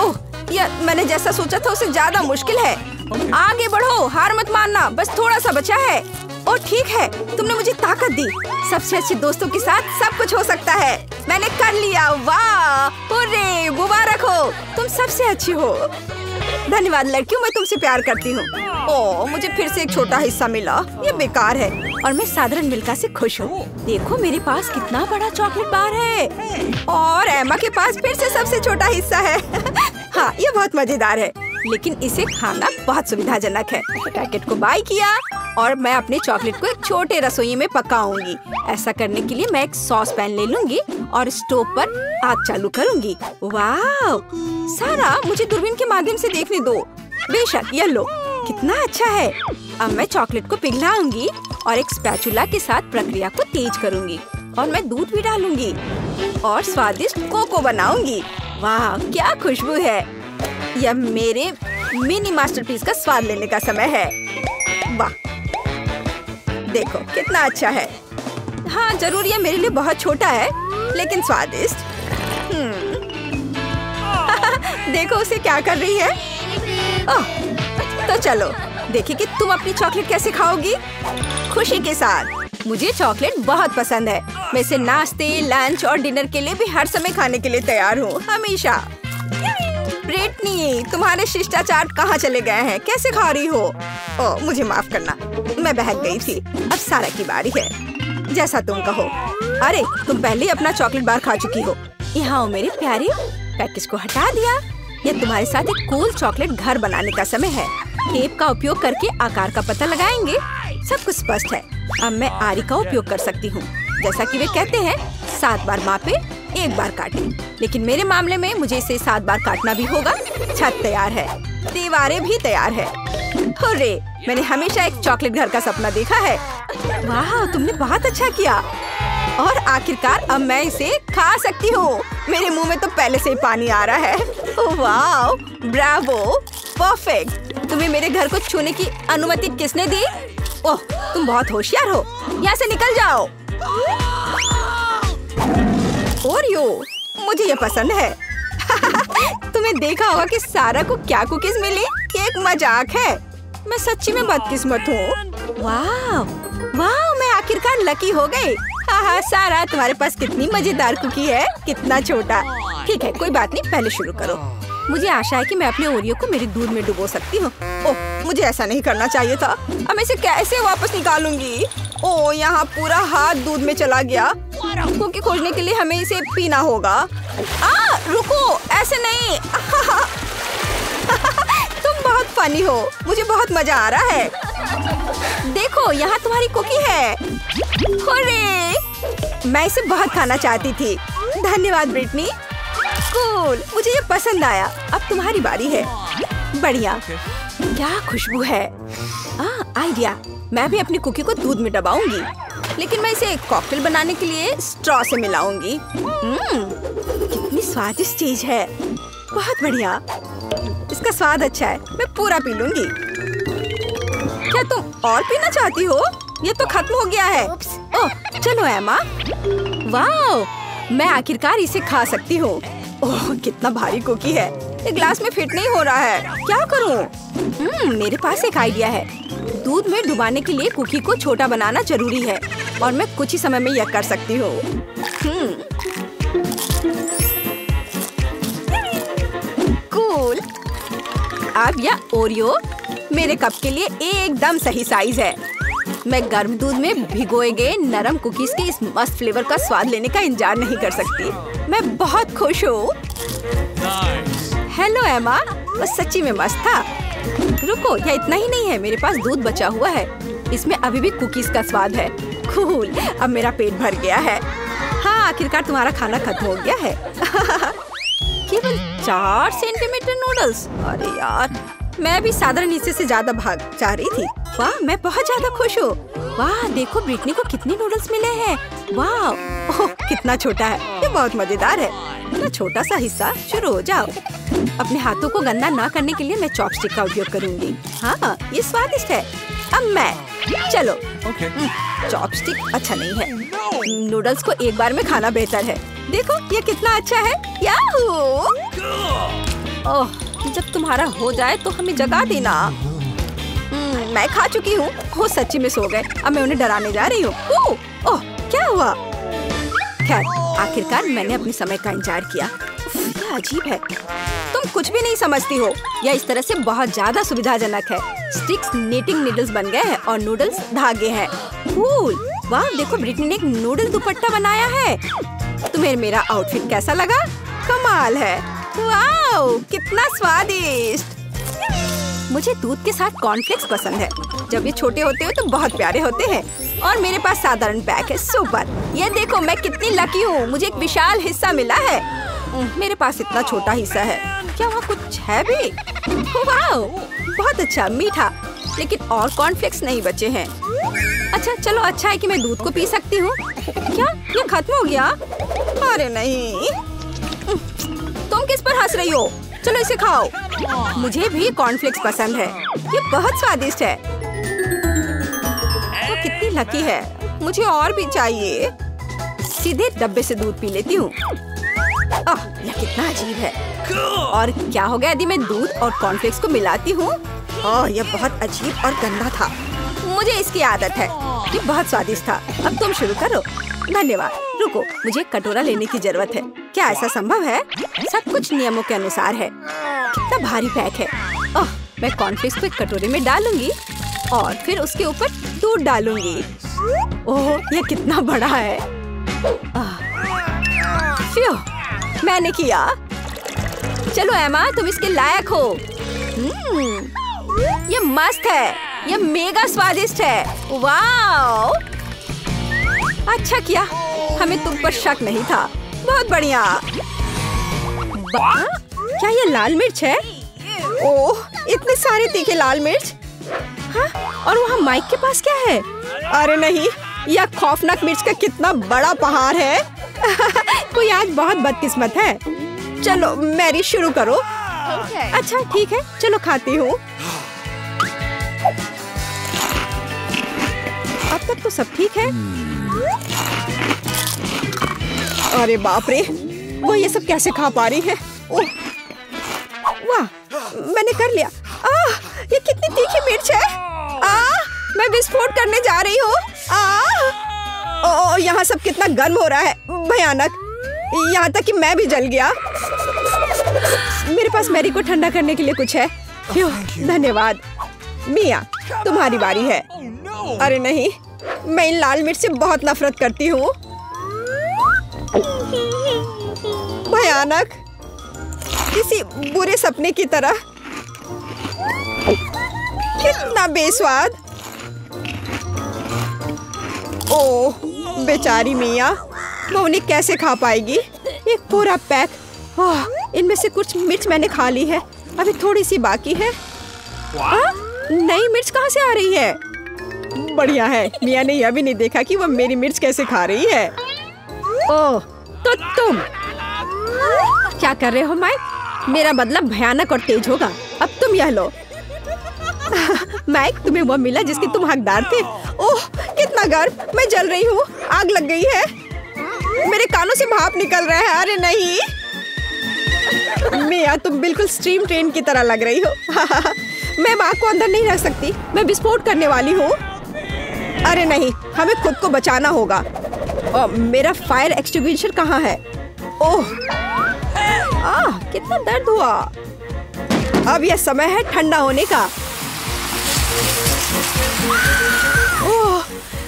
ओह, यह मैंने जैसा सोचा था उससे ज्यादा मुश्किल है। आगे बढ़ो, हार मत मानना, बस थोड़ा सा बचा है। ओ ठीक है, तुमने मुझे ताकत दी। सबसे अच्छे दोस्तों के साथ सब कुछ हो सकता है। मैंने कर लिया। वाह, हुर्रे, मुबारक हो, तुम सबसे अच्छी हो। धन्यवाद लड़कियों, मैं तुमसे प्यार करती हूँ। ओह, मुझे फिर से एक छोटा हिस्सा मिला। ये बेकार है और मैं साधारण मिल्का से खुश हूँ। देखो मेरे पास कितना बड़ा चॉकलेट बार है और एमा के पास फिर से सबसे छोटा हिस्सा है। हाँ, ये बहुत मजेदार है, लेकिन इसे खाना बहुत सुविधाजनक है। पैकेट को बाय किया और मैं अपने चॉकलेट को एक छोटे रसोई में पकाऊंगी। ऐसा करने के लिए मैं एक सॉस पैन ले लूंगी और स्टोव पर आग चालू करूंगी। वाह सारा, मुझे दूरबीन के माध्यम से देखने दो। बेशक, यह लो, कितना अच्छा है। अब मैं चॉकलेट को पिघलाऊंगी और एक स्पैचुला के साथ प्रक्रिया को तेज करूंगी और मैं दूध भी डालूंगी और स्वादिष्ट कोको बनाऊंगी। वाह, क्या खुशबू है। यह मेरे मिनी मास्टरपीस का स्वाद लेने का समय है। वाह, देखो कितना अच्छा है। हाँ जरूर, यह मेरे लिए बहुत छोटा है लेकिन स्वादिष्ट। देखो उसे क्या कर रही है। ओह, तो चलो देखिए कि तुम अपनी चॉकलेट कैसे खाओगी। खुशी के साथ। मुझे चॉकलेट बहुत पसंद है। मैं इसे नाश्ते, लंच और डिनर के लिए भी हर समय खाने के लिए तैयार हूँ, हमेशा। ब्रिटनी, तुम्हारे शिष्टाचार कहाँ चले गए हैं? कैसे खा रही हो? ओह, मुझे माफ करना, मैं बहक गई थी। अब सारा की बारी है। जैसा तुम कहो। अरे, तुम पहले ही अपना चॉकलेट बार खा चुकी हो। यहाँ मेरे प्यारे, पैकेज को हटा दिया। यह तुम्हारे साथ एक कूल चॉकलेट घर बनाने का समय है। टेप का उपयोग करके आकार का पता लगाएंगे। सब कुछ स्पष्ट है। अब मैं आरी का उपयोग कर सकती हूँ। जैसा कि वे कहते हैं, 7 बार मापे, 1 बार काटे। लेकिन मेरे मामले में मुझे इसे 7 बार काटना भी होगा। छत तैयार है, दीवारें भी तैयार है। हुर्रे, मैंने हमेशा एक चॉकलेट घर का सपना देखा है। वाह, तुमने बहुत अच्छा किया। और आखिरकार अब मैं इसे खा सकती हूँ। मेरे मुंह में तो पहले से ही पानी आ रहा है। वाह, ब्रावो, परफेक्ट। तुम्हें मेरे घर को छूने की अनुमति किसने दी? ओह, तुम बहुत होशियार हो। यहाँ से निकल जाओ। ओरियो, मुझे ये पसंद है। तुम्हें देखा होगा कि सारा को क्या कुकीज मिली। ये एक मजाक है। मैं सच्ची में बदकिस्मत हूँ। वाह वाह, मैं आखिरकार लकी हो गई। हाँ, सारा, तुम्हारे पास कितनी मजेदार कुकी है। कितना छोटा। ठीक है, कोई बात नहीं, पहले शुरू करो। मुझे आशा है कि मैं अपने ओरियो को मेरे दूध में डुबो सकती हूँ। ओह, मुझे ऐसा नहीं करना चाहिए था। अब मैं इसे कैसे वापस निकालूंगी? ओह, यहाँ पूरा हाथ दूध में चला गया। कुकी खोजने के लिए हमें इसे पीना होगा। रुको, ऐसे नहीं। तुम बहुत फनी हो। मुझे बहुत मजा आ रहा है। देखो, यहाँ तुम्हारी कुकी है। हुर्रे, मैं इसे बहुत खाना चाहती थी। धन्यवाद ब्रिटनी। कूल, मुझे ये पसंद आया। अब तुम्हारी बारी है। बढ़िया, क्या खुशबू है। आइडिया, मैं भी अपनी कुकी को दूध में डबाऊंगी, लेकिन मैं इसे एक कॉकटेल बनाने के लिए स्ट्रॉ से मिलाऊंगी। कितनी स्वादिष्ट चीज है। बहुत बढ़िया, इसका स्वाद अच्छा है। मैं पूरा पी लूंगी। क्या तुम और पीना चाहती हो? ये तो खत्म हो गया है। ओह, चलो एमा। वाह, मैं आखिरकार इसे खा सकती हूँ। ओह, कितना भारी कुकी है। ये ग्लास में फिट नहीं हो रहा है। क्या करूँ? मेरे पास एक आइडिया है। दूध में डुबाने के लिए कुकी को छोटा बनाना जरूरी है और मैं कुछ ही समय में यह कर सकती हूँ। कूल। अब यह ओरियो मेरे कप के लिए एकदम सही साइज है। मैं गर्म दूध में भिगोए गए नरम कुकीज के इस मस्त फ्लेवर का स्वाद लेने का इंतजार नहीं कर सकती। मैं बहुत खुश हूँ। हेलो एमा, बस सच्ची में मस्त था। रुको, यह इतना ही नहीं है। मेरे पास दूध बचा हुआ है। इसमें अभी भी कुकीज का स्वाद है। कूल, अब मेरा पेट भर गया है। हाँ, आखिरकार तुम्हारा खाना खत्म हो गया है। केवल 4 सेंटीमीटर नूडल्स। अरे यार, मैं भी साधारण हिस्से से ज्यादा भाग जा रही थी। वाह, मैं बहुत ज्यादा खुश हूँ। वाह, देखो ब्रिटनी को कितने नूडल्स मिले हैं। वाह, ओह, कितना छोटा है। ये बहुत मजेदार है। इतना छोटा सा हिस्सा। शुरू हो जाओ। अपने हाथों को गंदा ना करने के लिए मैं चॉपस्टिक का उपयोग करूंगी। हाँ, ये स्वादिष्ट है। अब मैं, चलो। चॉपस्टिक अच्छा नहीं है। नूडल्स को एक बार में खाना बेहतर है। देखो ये कितना अच्छा है। याहू! ओह, जब तुम्हारा हो जाए तो हमें जगा देना। मैं खा चुकी हूँ। वो सच्ची में सो गए। अब मैं उन्हें डराने जा रही हूँ। ओह, क्या हुआ? खैर, आखिरकार मैंने अपने समय का इंतजार किया। ये अजीब है। तुम कुछ भी नहीं समझती हो। यह इस तरह से बहुत ज्यादा सुविधाजनक है। स्टिक्स नीटिंग नीडल्स बन गए हैं और नूडल्स धागे हैं। कूल! वाह, देखो ब्रिटनी ने एक नूडल दुपट्टा बनाया है। तुम्हें मेरा आउटफिट कैसा लगा? कमाल है। वाह, कितना स्वादिष्ट। मुझे दूध के साथ कॉर्नफ्लेक्स पसंद है। जब ये छोटे होते हैं तो बहुत प्यारे होते हैं। और मेरे पास साधारण पैक है। सुपर! ये देखो मैं कितनी लकी हूँ। मुझे एक विशाल हिस्सा मिला है। मेरे पास इतना छोटा हिस्सा है। क्या वहाँ कुछ है भी? वाह, बहुत अच्छा, मीठा। लेकिन और कॉर्नफ्लेक्स नहीं बचे हैं। अच्छा चलो, अच्छा है कि मैं दूध को पी सकती हूँ। क्या ये खत्म हो गया? अरे नहीं, तुम किस पर हंस रही हो? चलो इसे खाओ। मुझे भी कॉर्नफ्लेक्स पसंद है। ये बहुत स्वादिष्ट है। तो कितनी लकी है। मुझे और भी चाहिए। सीधे डब्बे से दूध पी लेती हूँ। यह कितना अजीब है। और क्या हो गया यदि मैं दूध और कॉर्नफ्लेक्स को मिलाती हूँ? यह बहुत अजीब और गंदा था। मुझे इसकी आदत है। ये बहुत स्वादिष्ट था। अब तुम शुरू करो। धन्यवाद। रुको, मुझे कटोरा लेने की जरूरत है। क्या ऐसा संभव है? सब कुछ नियमों के अनुसार है। कितना भारी पैक है। मैं कॉर्नफ्लेक्स को एक कटोरे में डालूंगी और फिर उसके ऊपर दूध डालूंगी। ओह, यह कितना बड़ा है। मैंने किया। चलो एमा, तुम इसके लायक हो। ये मस्त है। ये मेगा स्वादिष्ट है। वाओ! अच्छा किया, हमें तुम पर शक नहीं था। बहुत बढ़िया। क्या ये लाल मिर्च है? ओह, इतने सारे तीखे लाल मिर्च। हाँ, और वहाँ माइक के पास क्या है? अरे नहीं, यह खौफनाक मिर्च का कितना बड़ा पहाड़ है। कोई आज बहुत बदकिस्मत है। चलो मैरी, शुरू करो। अच्छा ठीक है, चलो खाती हूँ। अब तक तो सब ठीक है। अरे बाप रे, वो ये सब कैसे खा पा रही है? ओह, वाह, मैंने कर लिया। ये कितनी तीखी मिर्च है। मैं विस्फोट करने जा रही हूँ। यहाँ सब कितना गर्म हो रहा है। भयानक। यहाँ तक कि मैं भी जल गया। मेरे पास मैरी को ठंडा करने के लिए कुछ है? धन्यवाद। मिया, तुम्हारी बारी है। अरे नहीं, मैं इन लाल मिर्च से बहुत नफरत करती हूँ। भयानक, किसी बुरे सपने की तरह। कितना बेस्वाद। ओह, बेचारी मिया, वो उन्हें कैसे खा पाएगी? एक पूरा पैक। इनमें से कुछ मिर्च मैंने खा ली है। अभी थोड़ी सी बाकी है। नई मिर्च कहाँ से आ रही है? बढ़िया है, मिया ने यह भी नहीं देखा कि वो मेरी मिर्च कैसे खा रही है। ओह, तो तुम क्या कर रहे हो माइक? मेरा बदला भयानक और तेज होगा। अब तुम यह लो। माइक, तुम्हें वो मिला जिसके तुम हकदार थे। ओह, कितना गर्म, मैं जल रही हूँ। आग लग गई है। मेरे कानों से भाप निकल रहा है। अरे नहीं मिया, तुम बिल्कुल स्टीम ट्रेन की तरह लग रही हो। मैं आग को अंदर नहीं रख सकती। मैं विस्फोट करने वाली हूँ। अरे नहीं, हमें खुद को बचाना होगा। और मेरा फायर एक्सटिंग्विशर कहाँ है? ओह, कितना दर्द हुआ। अब यह समय है ठंडा होने का। ओह,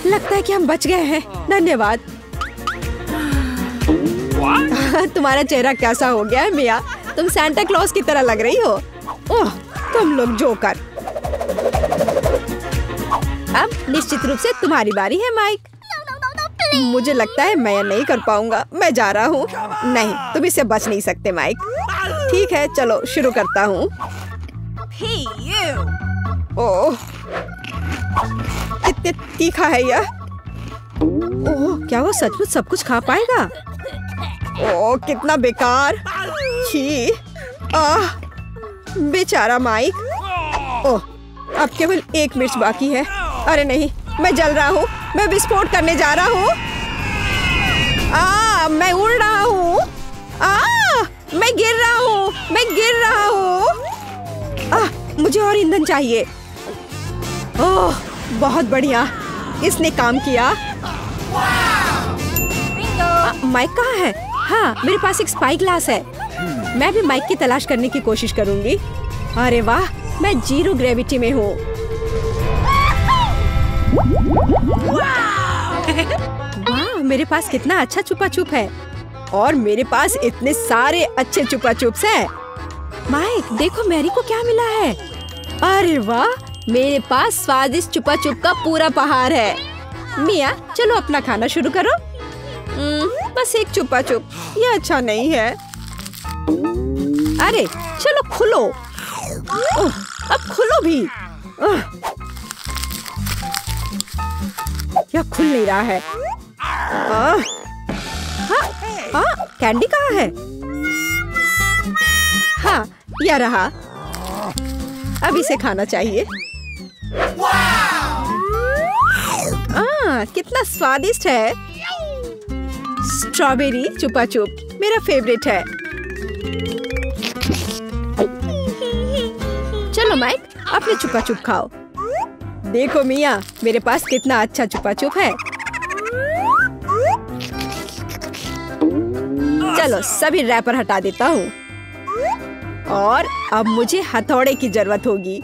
लगता है कि हम बच गए हैं। धन्यवाद। तुम्हारा चेहरा कैसा हो गया है मिया? तुम सांता क्लॉज की तरह लग रही हो। ओह, तुम लोग जोकर। अब निश्चित रूप से तुम्हारी बारी है माइक। मुझे लगता है मैं यह नहीं कर पाऊंगा। मैं जा रहा हूँ। नहीं, तुम इससे बच नहीं सकते माइक। ठीक है, चलो शुरू करता हूँ। ओह, कितने तीखा है यह। ओह, क्या वो सचमुच सब कुछ खा पाएगा? ओह, कितना बेकार। छी, बेचारा माइक। ओह, अब केवल एक मिर्च बाकी है। अरे नहीं, मैं जल रहा हूँ। मैं विस्फोट करने जा रहा हूँ। मैं उड़ रहा हूँ। मैं गिर रहा हूँ, मैं गिर रहा हूँ। मुझे और ईंधन चाहिए। ओह, बहुत बढ़िया, इसने काम किया। माइक कहाँ है? हाँ, मेरे पास एक स्पाई ग्लास है। मैं भी माइक की तलाश करने की कोशिश करूंगी। अरे वाह, मैं 0 ग्रेविटी में हूँ। वाह, मेरे पास कितना अच्छा छुपा छुप है और मेरे पास इतने सारे अच्छे छुपा छुप्स हैं। माइक, देखो मैरी को क्या मिला है। अरे वाह, मेरे पास स्वादिष्ट छुपा छुप का पूरा पहाड़ है। मिया, चलो अपना खाना शुरू करो। बस एक छुपा छुप, ये अच्छा नहीं है। अरे चलो खुलो। अब खुलो भी। यह खुल नहीं रहा है। कैंडी कहाँ है? हाँ, यह रहा। अब इसे खाना चाहिए। कितना स्वादिष्ट है। स्ट्रॉबेरी छुपा छुप मेरा फेवरेट है। चलो माइक, अपने छुपा छुप खाओ। देखो मिया, मेरे पास कितना अच्छा छुपा छुप है। चलो सभी रैपर हटा देता हूँ और अब मुझे हथौड़े की जरूरत होगी।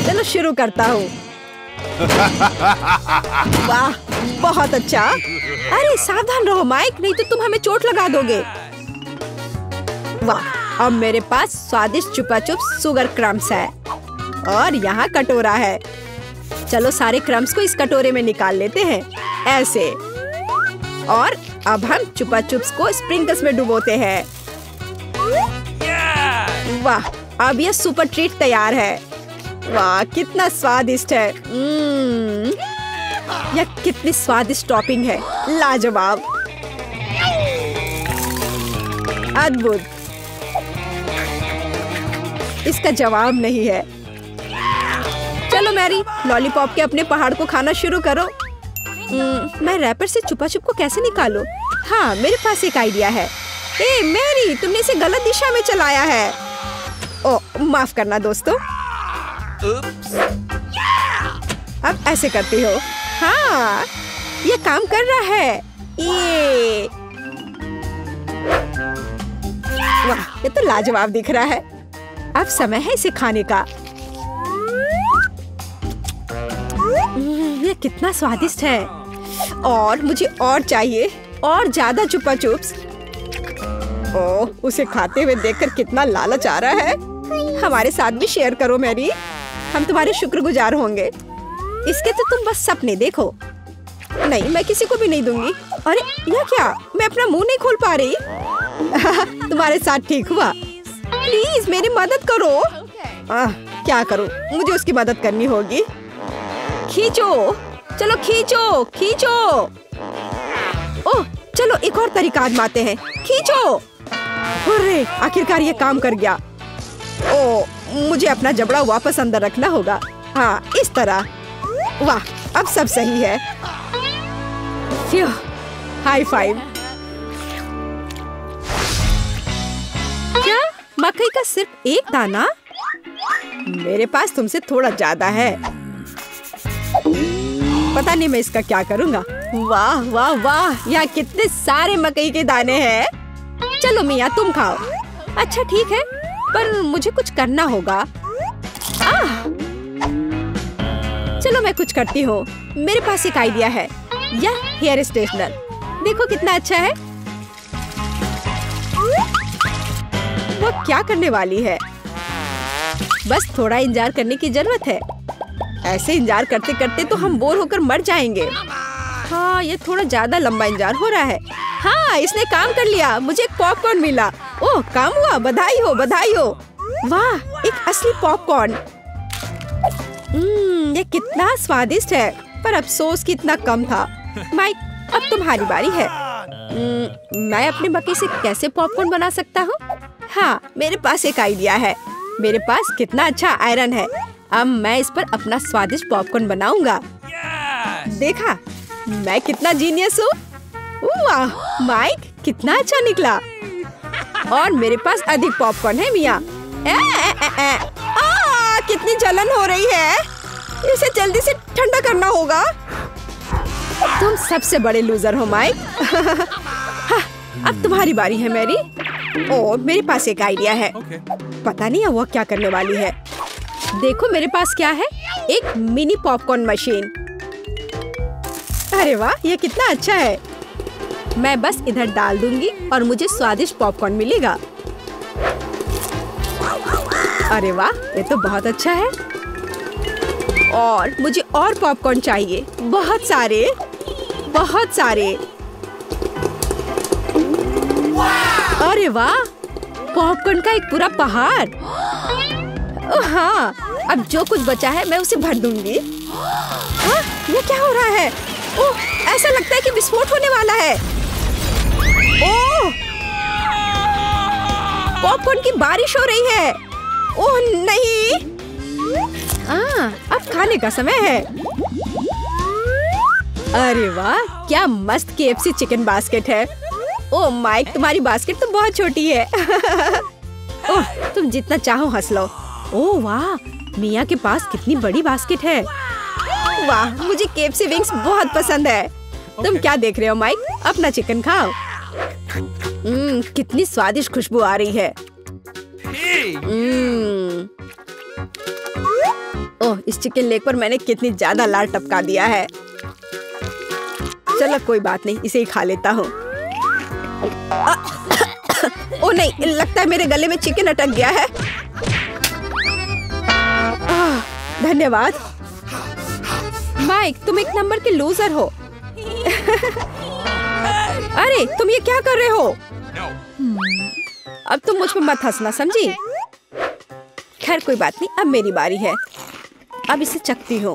चलो शुरू करता हूँ। वाह, बहुत अच्छा। अरे सावधान रहो माइक, नहीं तो तुम हमें चोट लगा दोगे। वाह, अब मेरे पास स्वादिष्ट छुपा छुप शुगर क्रम्स है और यहाँ कटोरा है। चलो सारे क्रम्स को इस कटोरे में निकाल लेते हैं, ऐसे। और अब हम छुपा चुप्स को स्प्रिंकल्स में डुबोते हैं। वाह, अब यह सुपर ट्रीट तैयार है। वाह, कितना स्वादिष्ट है। यह कितनी स्वादिष्ट टॉपिंग है, लाजवाब, अद्भुत। इसका जवाब नहीं है। चलो मैरी, लॉलीपॉप के अपने पहाड़ को खाना शुरू करो। मैं रैपर से छुपा छुप को कैसे निकालूं? हाँ, मेरे पास एक आइडिया है। ए मैरी, तुमने इसे गलत दिशा में चलाया है। ओह, माफ करना दोस्तों। अब ऐसे करती हो। हाँ, ये काम कर रहा है। ये वाह, ये तो लाजवाब दिख रहा है। अब समय है इसे खाने का। ये कितना स्वादिष्ट है और मुझे और चाहिए, और ज्यादा छुपा चुप्स। ओह, उसे खाते हुए देखकर कितना लालच आ रहा है। हमारे साथ भी शेयर करो मैरी, हम तुम्हारे शुक्रगुजार होंगे। इसके तो तुम बस सपने देखो। नहीं, मैं किसी को भी नहीं दूंगी। अरे यह क्या, मैं अपना मुंह नहीं खोल पा रही। तुम्हारे साथ ठीक हुआ। प्लीज मेरी मदद करो। क्या करूं, मुझे उसकी मदद करनी होगी। खींचो, चलो खींचो खींचो। ओह, चलो एक और तरीका आजमाते हैं। खींचो। अरे आखिरकार ये काम कर गया। ओह, मुझे अपना जबड़ा वापस अंदर रखना होगा। हाँ, इस तरह। वाह, अब सब सही है। High five. क्या मकई का सिर्फ एक दाना? मेरे पास तुमसे थोड़ा ज्यादा है। पता नहीं मैं इसका क्या करूँगा। वाह वाह वाह, यहाँ कितने सारे मकई के दाने हैं। चलो मिया, तुम खाओ। अच्छा ठीक है, पर मुझे कुछ करना होगा। चलो मैं कुछ करती हूँ। मेरे पास एक आइडिया है। यह हेयर स्ट्रेटनर, देखो कितना अच्छा है। वो क्या करने वाली है? बस थोड़ा इंतजार करने की जरूरत है। ऐसे इंतजार करते करते तो हम बोर होकर मर जाएंगे। हाँ, ये थोड़ा ज्यादा लंबा इंतजार हो रहा है। हाँ, इसने काम कर लिया, मुझे एक पॉपकॉर्न मिला। ओह, काम हुआ, बधाई हो बधाई हो। वाह, एक असली पॉपकॉर्न। ये कितना स्वादिष्ट है, पर अफसोस कि इतना कम था। माइक, अब तुम्हारी बारी है। मैं अपने मकई से कैसे पॉपकॉर्न बना सकता हूँ? हाँ, मेरे पास एक आइडिया है। मेरे पास कितना अच्छा आयरन है। अब मैं इस पर अपना स्वादिष्ट पॉपकॉर्न बनाऊंगा। देखा मैं कितना जीनियस हूँ। वाह माइक, कितना अच्छा निकला। और मेरे पास अधिक पॉपकॉर्न है मिया। कितनी जलन हो रही है, इसे जल्दी से ठंडा करना होगा। तुम सबसे बड़े लूजर हो माइक। अब तुम्हारी बारी है मैरी। ओ, मेरे पास एक आइडिया है। पता नहीं वो क्या करने वाली है। देखो मेरे पास क्या है, एक मिनी पॉपकॉर्न मशीन। अरे वाह, ये कितना अच्छा है। मैं बस इधर डाल दूंगी और मुझे स्वादिष्ट पॉपकॉर्न मिलेगा। अरे वाह, ये तो बहुत अच्छा है। और मुझे और पॉपकॉर्न चाहिए, बहुत सारे, बहुत सारे। अरे वाह, पॉपकॉर्न का एक पूरा पहाड़। ओह हाँ, अब जो कुछ बचा है मैं उसे भर दूंगी। हाँ, ये क्या हो रहा है? ओह, ऐसा लगता है कि विस्फोट होने वाला है। ओह, पॉपकॉर्न की बारिश हो रही है। ओह नहीं, अब खाने का समय है। अरे वाह, क्या मस्त KFC चिकन बास्केट है। ओह माइक, तुम्हारी बास्केट तो बहुत छोटी है। ओह, तुम जितना चाहो हंस लो। ओह वाह, मिया के पास कितनी बड़ी बास्केट है। वाह, मुझे KFC विंग्स बहुत पसंद है। तुम क्या देख रहे हो माइक, अपना चिकन खाओ। कितनी स्वादिष्ट खुशबू आ रही है। ओह, इस चिकन लेग पर मैंने कितनी ज्यादा लाल टपका दिया है। चलो कोई बात नहीं, इसे ही खा लेता हूँ। ओह नहीं, लगता है मेरे गले में चिकन अटक गया है। धन्यवाद माइक, तुम एक नंबर के लूजर हो। अरे तुम ये क्या कर रहे हो? अब तुम मुझ पर मत हंसना, समझी? खैर कोई बात नहीं, अब मेरी बारी है। अब इसे चखती हूँ।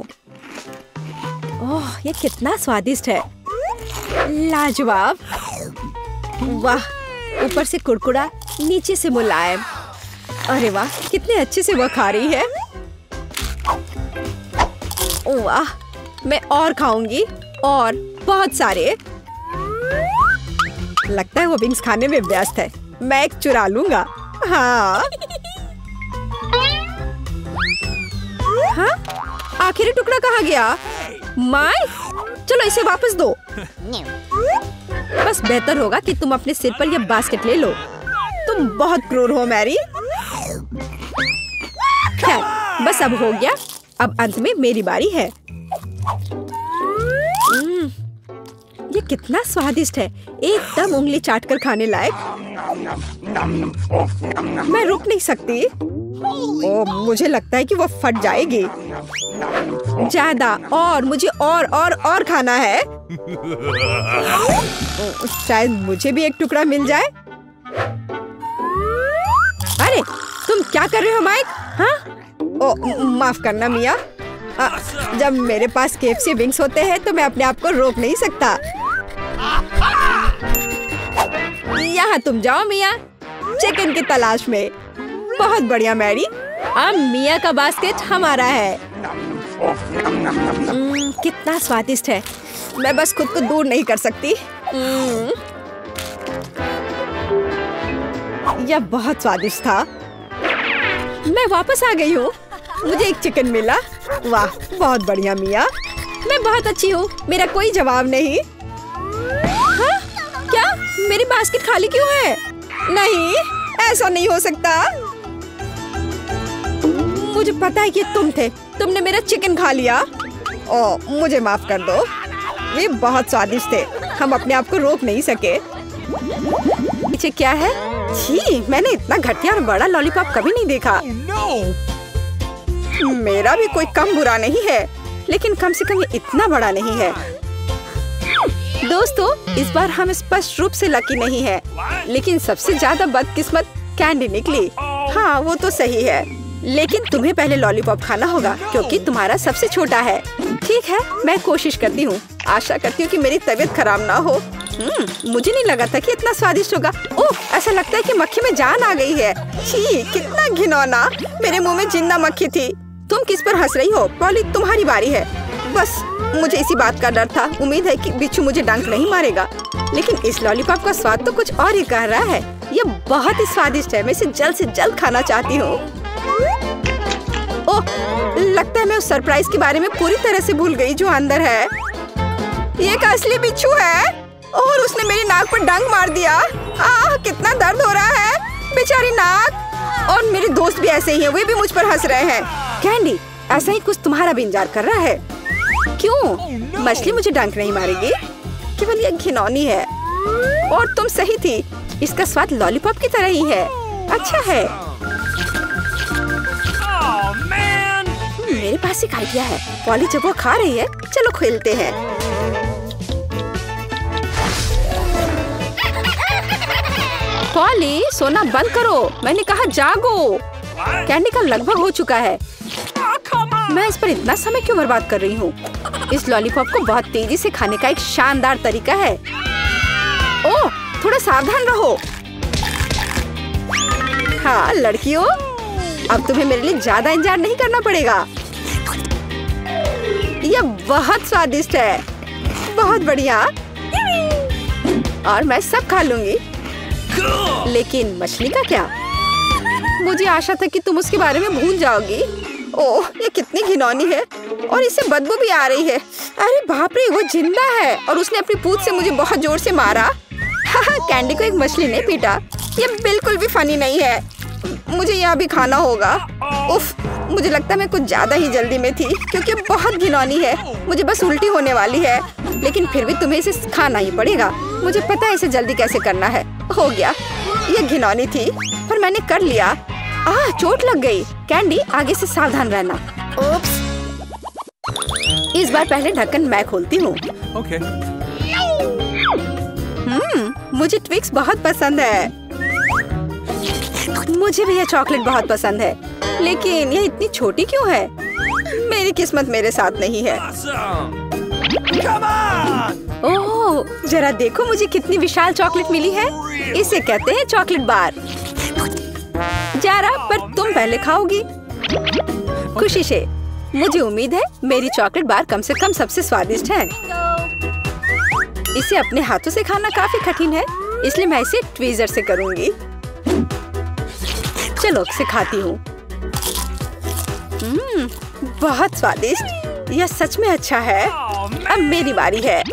ओह, ये कितना स्वादिष्ट है, लाजवाब। वाह, ऊपर से कुरकुरा, नीचे से मुलायम। अरे वाह, कितने अच्छे से वो खा रही है। वाह, मैं और खाऊंगी, और बहुत सारे। लगता है वो विंग्स खाने में व्यस्त है। मैं एक चुरा लूंगा। हाँ, हाँ? आखिरी टुकड़ा कहाँ गया? माय, चलो इसे वापस दो। बस बेहतर होगा कि तुम अपने सिर पर यह बास्केट ले लो। तुम बहुत क्रूर हो मैरी। खैर, बस अब हो गया। अब अंत में मेरी बारी है। ये कितना स्वादिष्ट है, एकदम उंगली चाटकर खाने लायक। मैं रुक नहीं सकती। ओह, मुझे लगता है कि वो फट जाएगी। ज्यादा, और मुझे और खाना है। शायद मुझे भी एक टुकड़ा मिल जाए। अरे तुम क्या कर रहे हो माइक? हाँ? ओह, माफ करना मिया। जब मेरे पास KFC विंग्स होते हैं तो मैं अपने आप को रोक नहीं सकता। यहाँ तुम जाओ मिया, चिकन की तलाश में। बहुत बढ़िया मैरी, अब मिया का बास्केट हमारा है। कितना स्वादिष्ट है, मैं बस खुद को दूर नहीं कर सकती। यह बहुत स्वादिष्ट था। मैं वापस आ गई हूँ, मुझे एक चिकन मिला। वाह, बहुत बढ़िया मिया, मैं बहुत अच्छी हूँ, मेरा कोई जवाब नहीं। हाँ? क्या मेरी बास्केट खाली क्यों है? नहीं, ऐसा नहीं हो सकता। मुझे पता है कि तुम थे, तुमने मेरा चिकन खा लिया। ओह, मुझे माफ कर दो, वे बहुत स्वादिष्ट थे, हम अपने आप को रोक नहीं सके। पीछे क्या है? छी, मैंने इतना घटिया और बड़ा लॉलीपॉप कभी नहीं देखा। मेरा भी कोई कम बुरा नहीं है, लेकिन कम से कम ये इतना बड़ा नहीं है। दोस्तों, इस बार हम स्पष्ट रूप से लकी नहीं है, लेकिन सबसे ज्यादा बदकिस्मत कैंडी निकली। हाँ, वो तो सही है, लेकिन तुम्हें पहले लॉलीपॉप खाना होगा क्योंकि तुम्हारा सबसे छोटा है। ठीक है, मैं कोशिश करती हूँ। आशा करती हूँ कि मेरी तबीयत खराब ना हो। मुझे नहीं लगा था कि इतना स्वादिष्ट होगा। ओह, ऐसा लगता है कि मक्खी में जान आ गई है। छी, कितना घिनौना, मेरे मुंह में जिंदा मक्खी थी। तुम किस पर हंस रही हो? पॉली, तुम्हारी बारी है। बस मुझे इसी बात का डर था। उम्मीद है कि बिच्छू मुझे डंक नहीं मारेगा। लेकिन इस लॉलीपॉप का स्वाद तो कुछ और ही कह रहा है। ये बहुत ही स्वादिष्ट है। मैं इसे जल्द से जल्द खाना चाहती हूँ। ओह, लगता है मैं उस सरप्राइज के बारे में पूरी तरह से भूल गई जो अंदर है। ये एक असली बिच्छू है और उसने मेरी नाक पर डंक मार दिया। कितना दर्द हो रहा है, बेचारी नाक। और मेरे दोस्त भी ऐसे ही हैं, वे भी मुझ पर हंस रहे हैं। कैंडी, ऐसा ही कुछ तुम्हारा भी इंतजार कर रहा है। क्यों? मछली मुझे डंक नहीं मारेगी, केवल ये घिनौनी है। और तुम सही थी, इसका स्वाद लॉलीपॉप की तरह ही है। अच्छा है। मेरे पास एक आइडिया है। पॉली जब वो खा रही है, चलो खेलते हैं। पॉली, सोना बंद करो, मैंने कहा जागो। कैंडी का लगभग हो चुका है। मैं इस पर इतना समय क्यों बर्बाद कर रही हूँ? इस लॉलीपॉप को बहुत तेजी से खाने का एक शानदार तरीका है। ओह, थोड़ा सावधान रहो। हाँ लड़कियों, अब तुम्हें मेरे लिए ज्यादा इंतजार नहीं करना पड़ेगा। यह बहुत स्वादिष्ट है, बहुत बढ़िया। और मैं सब खा लूंगी। लेकिन मछली का क्या? मुझे आशा था कि तुम उसके बारे में भूल जाओगी। ओह, ये कितनी घिनौनी है और इससे बदबू भी आ रही है। अरे बाप रे, वो जिंदा है और उसने अपनी पूंछ से मुझे बहुत जोर से मारा। कैंडी को एक मछली ने पीटा। ये बिल्कुल भी फनी नहीं है। मुझे यहाँ भी खाना होगा। उफ, मुझे लगता है मैं कुछ ज्यादा ही जल्दी में थी क्योंकि बहुत घिनौनी है। मुझे बस उल्टी होने वाली है, लेकिन फिर भी तुम्हें इसे खाना ही पड़ेगा। मुझे पता है इसे जल्दी कैसे करना है। हो गया, ये घिनौनी थी पर मैंने कर लिया। चोट लग गई। कैंडी, आगे से सावधान रहना। ओप्स। इस बार पहले ढक्कन मैं खोलती हूँ। Okay. मुझे ट्विक्स बहुत पसंद है। मुझे भी यह चॉकलेट बहुत पसंद है, लेकिन यह इतनी छोटी क्यों है? मेरी किस्मत मेरे साथ नहीं है। ओह, जरा देखो मुझे कितनी विशाल चॉकलेट मिली है। इसे कहते हैं चॉकलेट बार। जरा, पर तुम पहले खाओगी। खुशी से। मुझे उम्मीद है मेरी चॉकलेट बार कम से कम सबसे स्वादिष्ट है। इसे अपने हाथों से खाना काफी कठिन है, इसलिए मैं इसे ट्वीजर से करूंगी। चलो इसे खाती हूँ। बहुत स्वादिष्ट। यह सच में अच्छा है। अब मेरी बारी है।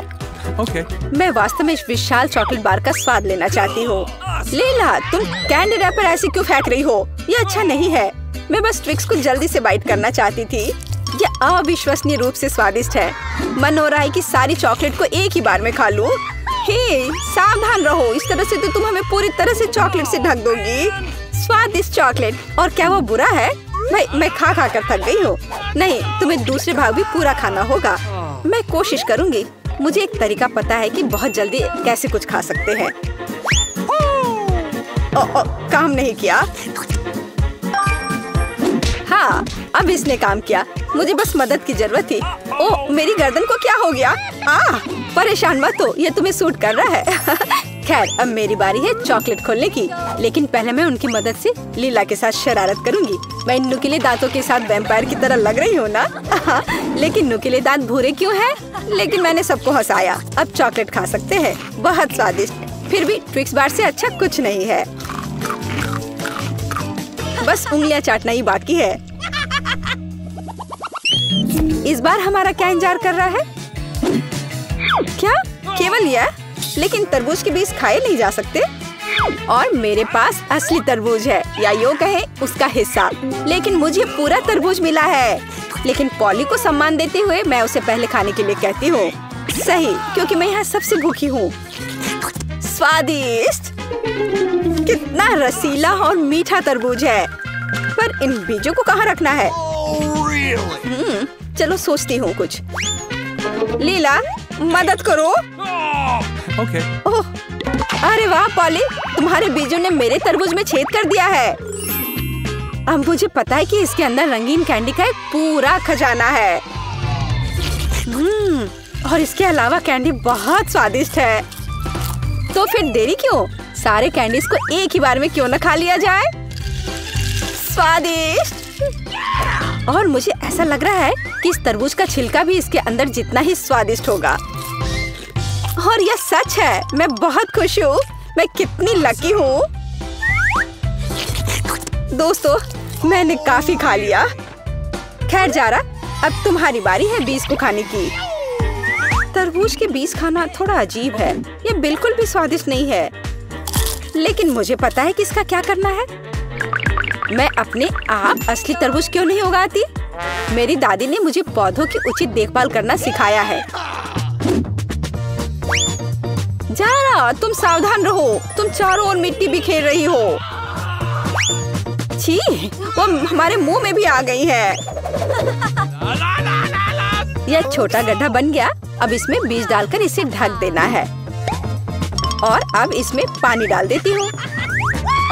Okay. मैं वास्तव में इस विशाल चॉकलेट बार का स्वाद लेना चाहती हूँ। लीला, तुम कैंडी रैपर ऐसे क्यों फेंक रही हो? ये अच्छा नहीं है। मैं बस ट्विक्स को जल्दी से बाइट करना चाहती थी। यह अविश्वसनीय रूप से स्वादिष्ट है। मन हो रहा है कि सारी चॉकलेट को एक ही बार में खा लूं। हे, सावधान रहो, इस तरह से तो तुम हमें पूरी तरह से चॉकलेट से ढक दोगी। स्वादिष्ट चॉकलेट। और क्या वो बुरा है? भाई, मैं खा खा कर थक गई हूँ। नहीं, तुम्हें दूसरे भाग भी पूरा खाना होगा। मैं कोशिश करूंगी। मुझे एक तरीका पता है कि बहुत जल्दी कैसे कुछ खा सकते हैं। काम नहीं किया। हाँ, अब इसने काम किया। मुझे बस मदद की जरूरत थी। ओह, मेरी गर्दन को क्या हो गया? परेशान मत हो, ये तुम्हें सूट कर रहा है। खैर, अब मेरी बारी है चॉकलेट खोलने की। लेकिन पहले मैं उनकी मदद से लीला के साथ शरारत करूंगी। मैं इन नुकीले दांतों के साथ वैम्पायर की तरह लग रही हूँ ना? लेकिन नुकीले दांत भूरे क्यों हैं? लेकिन मैंने सबको हंसाया। अब चॉकलेट खा सकते हैं। बहुत स्वादिष्ट। फिर भी ट्विक्स बार से अच्छा कुछ नहीं है। बस उंगलियां चाटना ही बाकी है। इस बार हमारा क्या इंतजार कर रहा है? क्या केवल यह? लेकिन तरबूज के बीज खाए नहीं जा सकते। और मेरे पास असली तरबूज है, या यूं कहें उसका हिस्सा। लेकिन मुझे पूरा तरबूज मिला है। लेकिन पॉली को सम्मान देते हुए मैं उसे पहले खाने के लिए कहती हूँ। सही, क्योंकि मैं यहाँ सबसे भूखी हूँ। स्वादिष्ट। कितना रसीला और मीठा तरबूज है। पर इन बीजों को कहाँ रखना है? चलो सोचती हूँ कुछ। लीला, मदद करो। Okay. ओह, अरे वाह पॉली, तुम्हारे बीजों ने मेरे तरबूज में छेद कर दिया है। अब मुझे पता है कि इसके अंदर रंगीन कैंडी का एक पूरा खजाना है। और इसके अलावा कैंडी बहुत स्वादिष्ट है। तो फिर देरी क्यों? सारे कैंडीज को एक ही बार में क्यों न खा लिया जाए? स्वादिष्ट। और मुझे ऐसा लग रहा है कि इस तरबूज का छिलका भी इसके अंदर जितना ही स्वादिष्ट होगा। और यह सच है, मैं बहुत खुश हूँ। मैं कितनी लकी हूँ। दोस्तों, मैंने काफी खा लिया। खैर जारा, अब तुम्हारी बारी है बीज को खाने की। तरबूज के बीज खाना थोड़ा अजीब है। ये बिल्कुल भी स्वादिष्ट नहीं है। लेकिन मुझे पता है कि इसका क्या करना है। मैं अपने आप असली तरबूज क्यों नहीं उगाती? मेरी दादी ने मुझे पौधों की उचित देखभाल करना सिखाया है। जारा, तुम सावधान रहो। तुम चारों ओर मिट्टी बिखेर रही हो। छी, वो हमारे मुंह में भी आ गई है। यह छोटा गड्ढा बन गया। अब इसमें बीज डालकर इसे ढक देना है और अब इसमें पानी डाल देती हूँ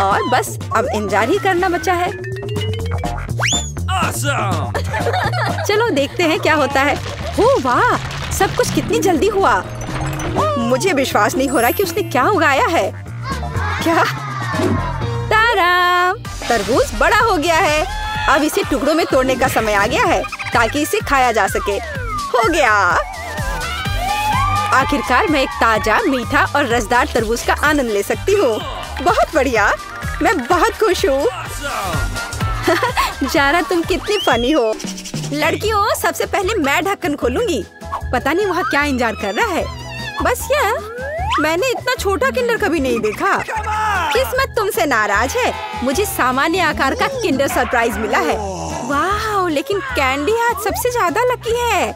और बस अब इंतजार ही करना बचा है। चलो देखते हैं क्या होता है। हो वाह, सब कुछ कितनी जल्दी हुआ। मुझे विश्वास नहीं हो रहा कि उसने क्या उगाया है। क्या? ताराम, तरबूज बड़ा हो गया है। अब इसे टुकड़ों में तोड़ने का समय आ गया है ताकि इसे खाया जा सके। हो गया। आखिरकार मैं एक ताजा, मीठा और रसदार तरबूज का आनंद ले सकती हूँ। बहुत बढ़िया, मैं बहुत खुश हूँ। जारा, तुम कितनी फनी हो। लड़कियों, सबसे पहले मैं ढक्कन खोलूंगी। पता नहीं वहाँ क्या इंतजार कर रहा है। बस यह, मैंने इतना छोटा किंडर कभी नहीं देखा। किस्मत तुमसे नाराज है। मुझे सामान्य आकार का किंडर सरप्राइज मिला है। वाह, लेकिन कैंडी आज सबसे ज्यादा लकी है।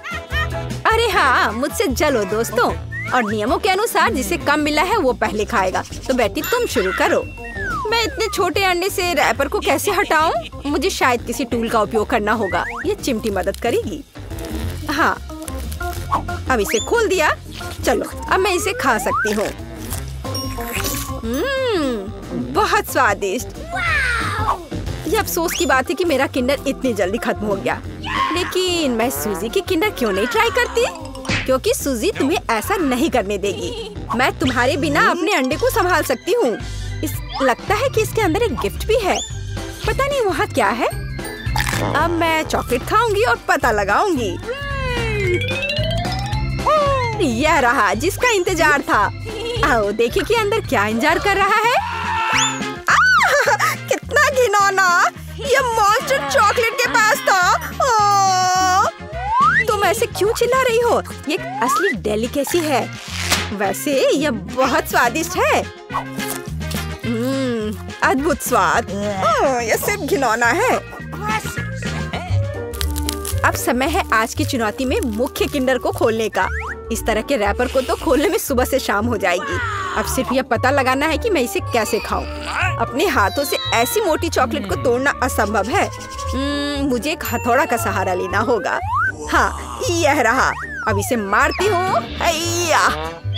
अरे हाँ, मुझसे जलो दोस्तों। और नियमों के अनुसार जिसे कम मिला है वो पहले खाएगा। तो बेटी तुम शुरू करो। मैं इतने छोटे अंडे से रैपर को कैसे हटाऊं? मुझे शायद किसी टूल का उपयोग करना होगा। ये चिमटी मदद करेगी। हाँ, अब इसे खोल दिया। चलो, अब मैं इसे खा सकती हूँ। बहुत स्वादिष्ट। ये अफसोस की बात है कि मेरा किंडर इतनी जल्दी खत्म हो गया। लेकिन मैं सूजी की किंडर क्यों नहीं ट्राई करती? क्योंकि सूजी तुम्हें ऐसा नहीं करने देगी। मैं तुम्हारे बिना अपने अंडे को संभाल सकती हूँ। लगता है कि इसके अंदर एक गिफ्ट भी है। पता नहीं वहाँ क्या है। अब मैं चॉकलेट खाऊंगी और पता लगाऊंगी। यह रहा जिसका इंतजार था। आओ देखें कि अंदर क्या इंतजार कर रहा है। कितना घिनौना। ये मॉन्स्टर चॉकलेट के पास था। तुम ऐसे क्यों चिल्ला रही हो? ये असली डेलिकेसी है। वैसे यह बहुत स्वादिष्ट है। अद्भुत स्वाद। यह सिर्फ घिनौना है। अब समय है आज की चुनौती में मुख्य किंडर को खोलने का। इस तरह के रैपर को तो खोलने में सुबह से शाम हो जाएगी। अब सिर्फ यह पता लगाना है कि मैं इसे कैसे खाऊं। अपने हाथों से ऐसी मोटी चॉकलेट को तोड़ना असंभव है। मुझे एक हथौड़ा का सहारा लेना होगा। हाँ, यह रहा। अब इसे मारती हूँ।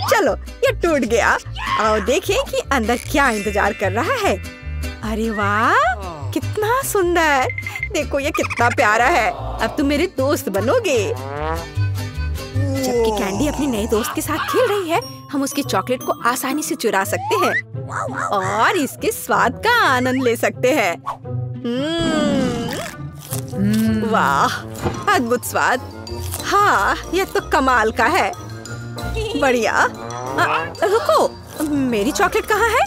चलो, ये टूट गया। आओ देखें कि अंदर क्या इंतजार कर रहा है। अरे वाह, कितना सुंदर। देखो ये कितना प्यारा है। अब तुम मेरे दोस्त बनोगे। जबकि कैंडी अपने नए दोस्त के साथ खेल रही है, हम उसकी चॉकलेट को आसानी से चुरा सकते हैं और इसके स्वाद का आनंद ले सकते हैं। वाह, अद्भुत स्वाद। हाँ, यह तो कमाल का है। बढ़िया। रुको, मेरी चॉकलेट कहाँ है?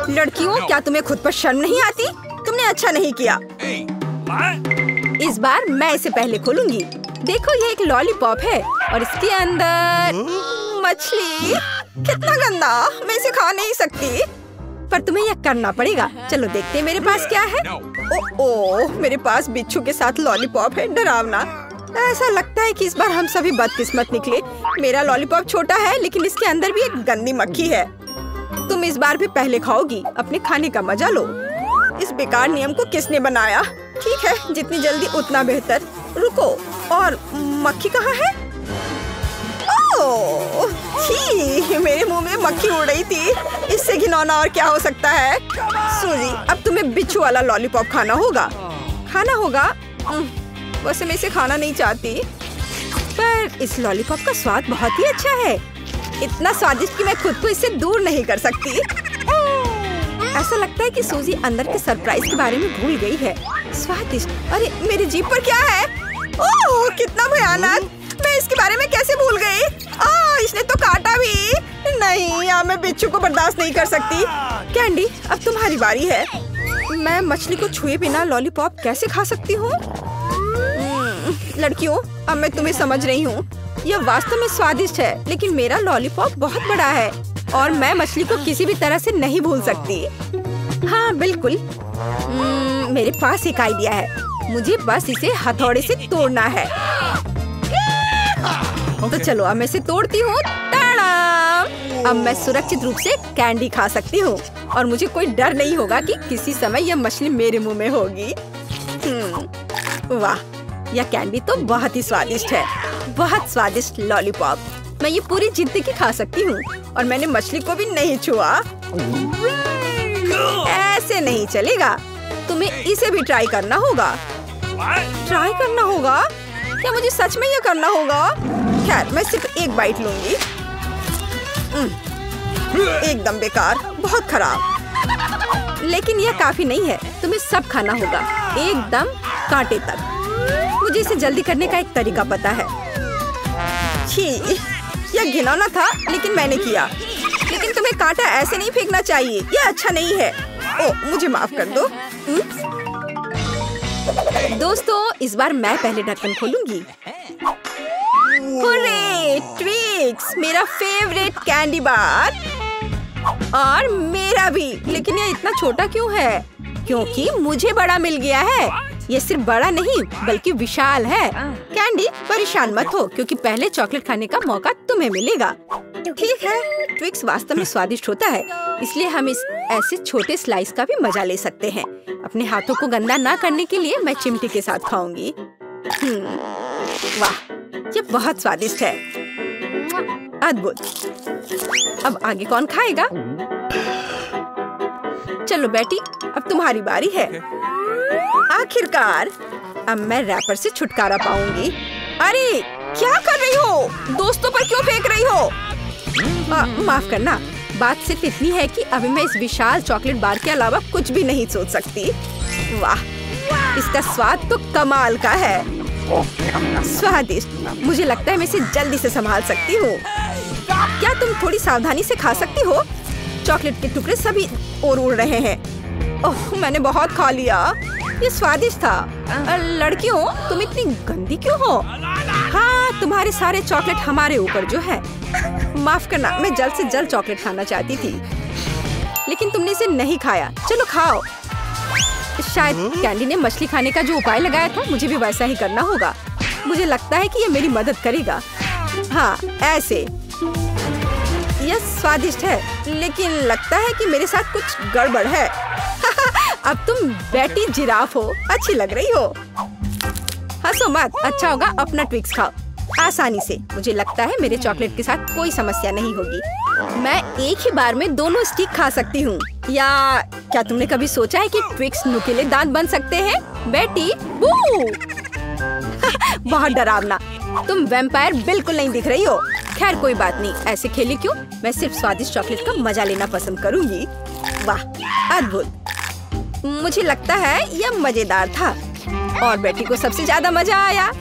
लड़कियों, क्या तुम्हें खुद पर शर्म नहीं आती? तुमने अच्छा नहीं किया। इस बार मैं इसे पहले खोलूंगी। देखो, ये एक लॉलीपॉप है और इसके अंदर मछली। कितना गंदा। मैं इसे खा नहीं सकती, पर तुम्हें यह करना पड़ेगा। चलो देखते हैं मेरे पास क्या है। ओह, मेरे पास बिच्छू के साथ लॉलीपॉप है। डरावना। ऐसा लगता है कि इस बार हम सभी बदकिस्मत निकले। मेरा लॉलीपॉप छोटा है, लेकिन इसके अंदर भी एक गंदी मक्खी है। तुम इस बार भी पहले खाओगी। अपने खाने का मजा लो। इस बेकार नियम को किसने बनाया? ठीक है, जितनी जल्दी उतना बेहतर। रुको, और मक्खी कहाँ है? ओह, छी, मेरे मुंह में मक्खी उड़ रही थी। इससे घिनौना और क्या हो सकता है? सूजी, अब तुम्हें बिच्छू वाला लॉलीपॉप खाना होगा। वैसे मैं इसे खाना नहीं चाहती, पर इस लॉलीपॉप का स्वाद बहुत ही अच्छा है। इतना स्वादिष्ट कि मैं खुद को इससे दूर नहीं कर सकती। ऐसा लगता है कि सूजी अंदर के सरप्राइज के बारे में भूल गई है। स्वादिष्ट। अरे मेरी जीभ पर क्या है? ओह कितना भयानक! मैं इसके बारे में कैसे भूल गई? इसने तो काटा भी। नहीं, मैं बिच्छू को बर्दाश्त नहीं कर सकती। कैंडी, अब तुम्हारी बारी है। मैं मछली को छुए बिना लॉलीपॉप कैसे खा सकती हूँ? लड़कियों, अब मैं तुम्हें समझ रही हूँ। यह वास्तव में स्वादिष्ट है, लेकिन मेरा लॉलीपॉप बहुत बड़ा है और मैं मछली को किसी भी तरह से नहीं भूल सकती। हाँ बिल्कुल। मेरे पास एक आइडिया है। मुझे बस इसे हथौड़े से तोड़ना है। तो चलो अब मैं इसे तोड़ती हूँ। अब मैं सुरक्षित रूप से कैंडी खा सकती हूँ और मुझे कोई डर नहीं होगा कि किसी समय यह मछली मेरे मुंह में होगी। वाह, यह कैंडी तो बहुत ही स्वादिष्ट है। बहुत स्वादिष्ट लॉलीपॉप। मैं ये पूरी जिंदगी खा सकती हूँ और मैंने मछली को भी नहीं छुआ। ऐसे नहीं चलेगा। तुम्हें इसे भी ट्राई करना होगा। ट्राई करना होगा? क्या मुझे सच में यह करना होगा? खैर, मैं सिर्फ एक बाइट लूंगी। एकदम बेकार, बहुत खराब। लेकिन यह काफी नहीं है, तुम्हें सब खाना होगा, एकदम कांटे तक। मुझे इसे जल्दी करने का एक तरीका पता है। छी, यह घिनौना था, लेकिन मैंने किया। लेकिन तुम्हें कांटा ऐसे नहीं फेंकना चाहिए, यह अच्छा नहीं है। ओह, मुझे माफ कर दो। दोस्तों, इस बार मैं पहले ढक्कन खोलूंगी। हुर्रे, ट्विक्स, मेरा फेवरेट कैंडी बार। और मेरा भी। लेकिन यह इतना छोटा क्यों है? क्योंकि मुझे बड़ा मिल गया है। ये सिर्फ बड़ा नहीं बल्कि विशाल है। कैंडी, परेशान मत हो, क्योंकि पहले चॉकलेट खाने का मौका तुम्हें मिलेगा। ठीक है, ट्विक्स वास्तव में स्वादिष्ट होता है, इसलिए हम इस ऐसे छोटे स्लाइस का भी मजा ले सकते हैं। अपने हाथों को गंदा ना करने के लिए मैं चिमटी के साथ खाऊंगी। वाह, ये बहुत स्वादिष्ट है। अद्भुत। अब आगे कौन खाएगा? चलो बेटी, अब तुम्हारी बारी है। आखिरकार अब मैं रैपर से छुटकारा पाऊंगी। अरे क्या कर रही हो? दोस्तों पर क्यों फेंक रही हो? माफ करना, बात सिर्फ इतनी है कि अभी मैं इस विशाल चॉकलेट बार के अलावा कुछ भी नहीं सोच सकती। वाह, इसका स्वाद तो कमाल का है। स्वादिष्ट। मुझे लगता है मैं इसे जल्दी से संभाल सकती हूँ। क्या तुम थोड़ी सावधानी से खा सकती हो? चॉकलेट के टुकड़े सभी ओर उड़ रहे हैं। ओह, मैंने बहुत खा लिया। ये स्वादिष्ट था। लड़कियों, तुम इतनी गंदी क्यों हो? हाँ, तुम्हारे सारे चॉकलेट हमारे ऊपर जो है। माफ करना, मैं जल्द से जल्द चॉकलेट खाना चाहती थी, लेकिन तुमने इसे नहीं खाया। चलो खाओ। शायद कैंडी ने मछली खाने का जो उपाय लगाया था, मुझे भी वैसा ही करना होगा। मुझे लगता है कि ये मेरी मदद करेगा। हाँ, ऐसे। यह स्वादिष्ट है, लेकिन लगता है कि मेरे साथ कुछ गड़बड़ है। अब तुम बेटी जिराफ हो, अच्छी लग रही हो। हंसो मत, अच्छा होगा अपना ट्विक्स खाओ आसानी से। मुझे लगता है मेरे चॉकलेट के साथ कोई समस्या नहीं होगी। मैं एक ही बार में दोनों स्टिक खा सकती हूँ। या क्या तुमने कभी सोचा है कि ट्विक्स नुकीले दांत बन सकते हैं? बेटी, बहुत डरावना। तुम वैम्पायर बिल्कुल नहीं दिख रही हो। खैर कोई बात नहीं, ऐसे खेली क्यों? मैं सिर्फ स्वादिष्ट चॉकलेट का मजा लेना पसंद करूंगी। वाह, अद्भुत। मुझे लगता है यह मजेदार था और बेटी को सबसे ज्यादा मजा आया।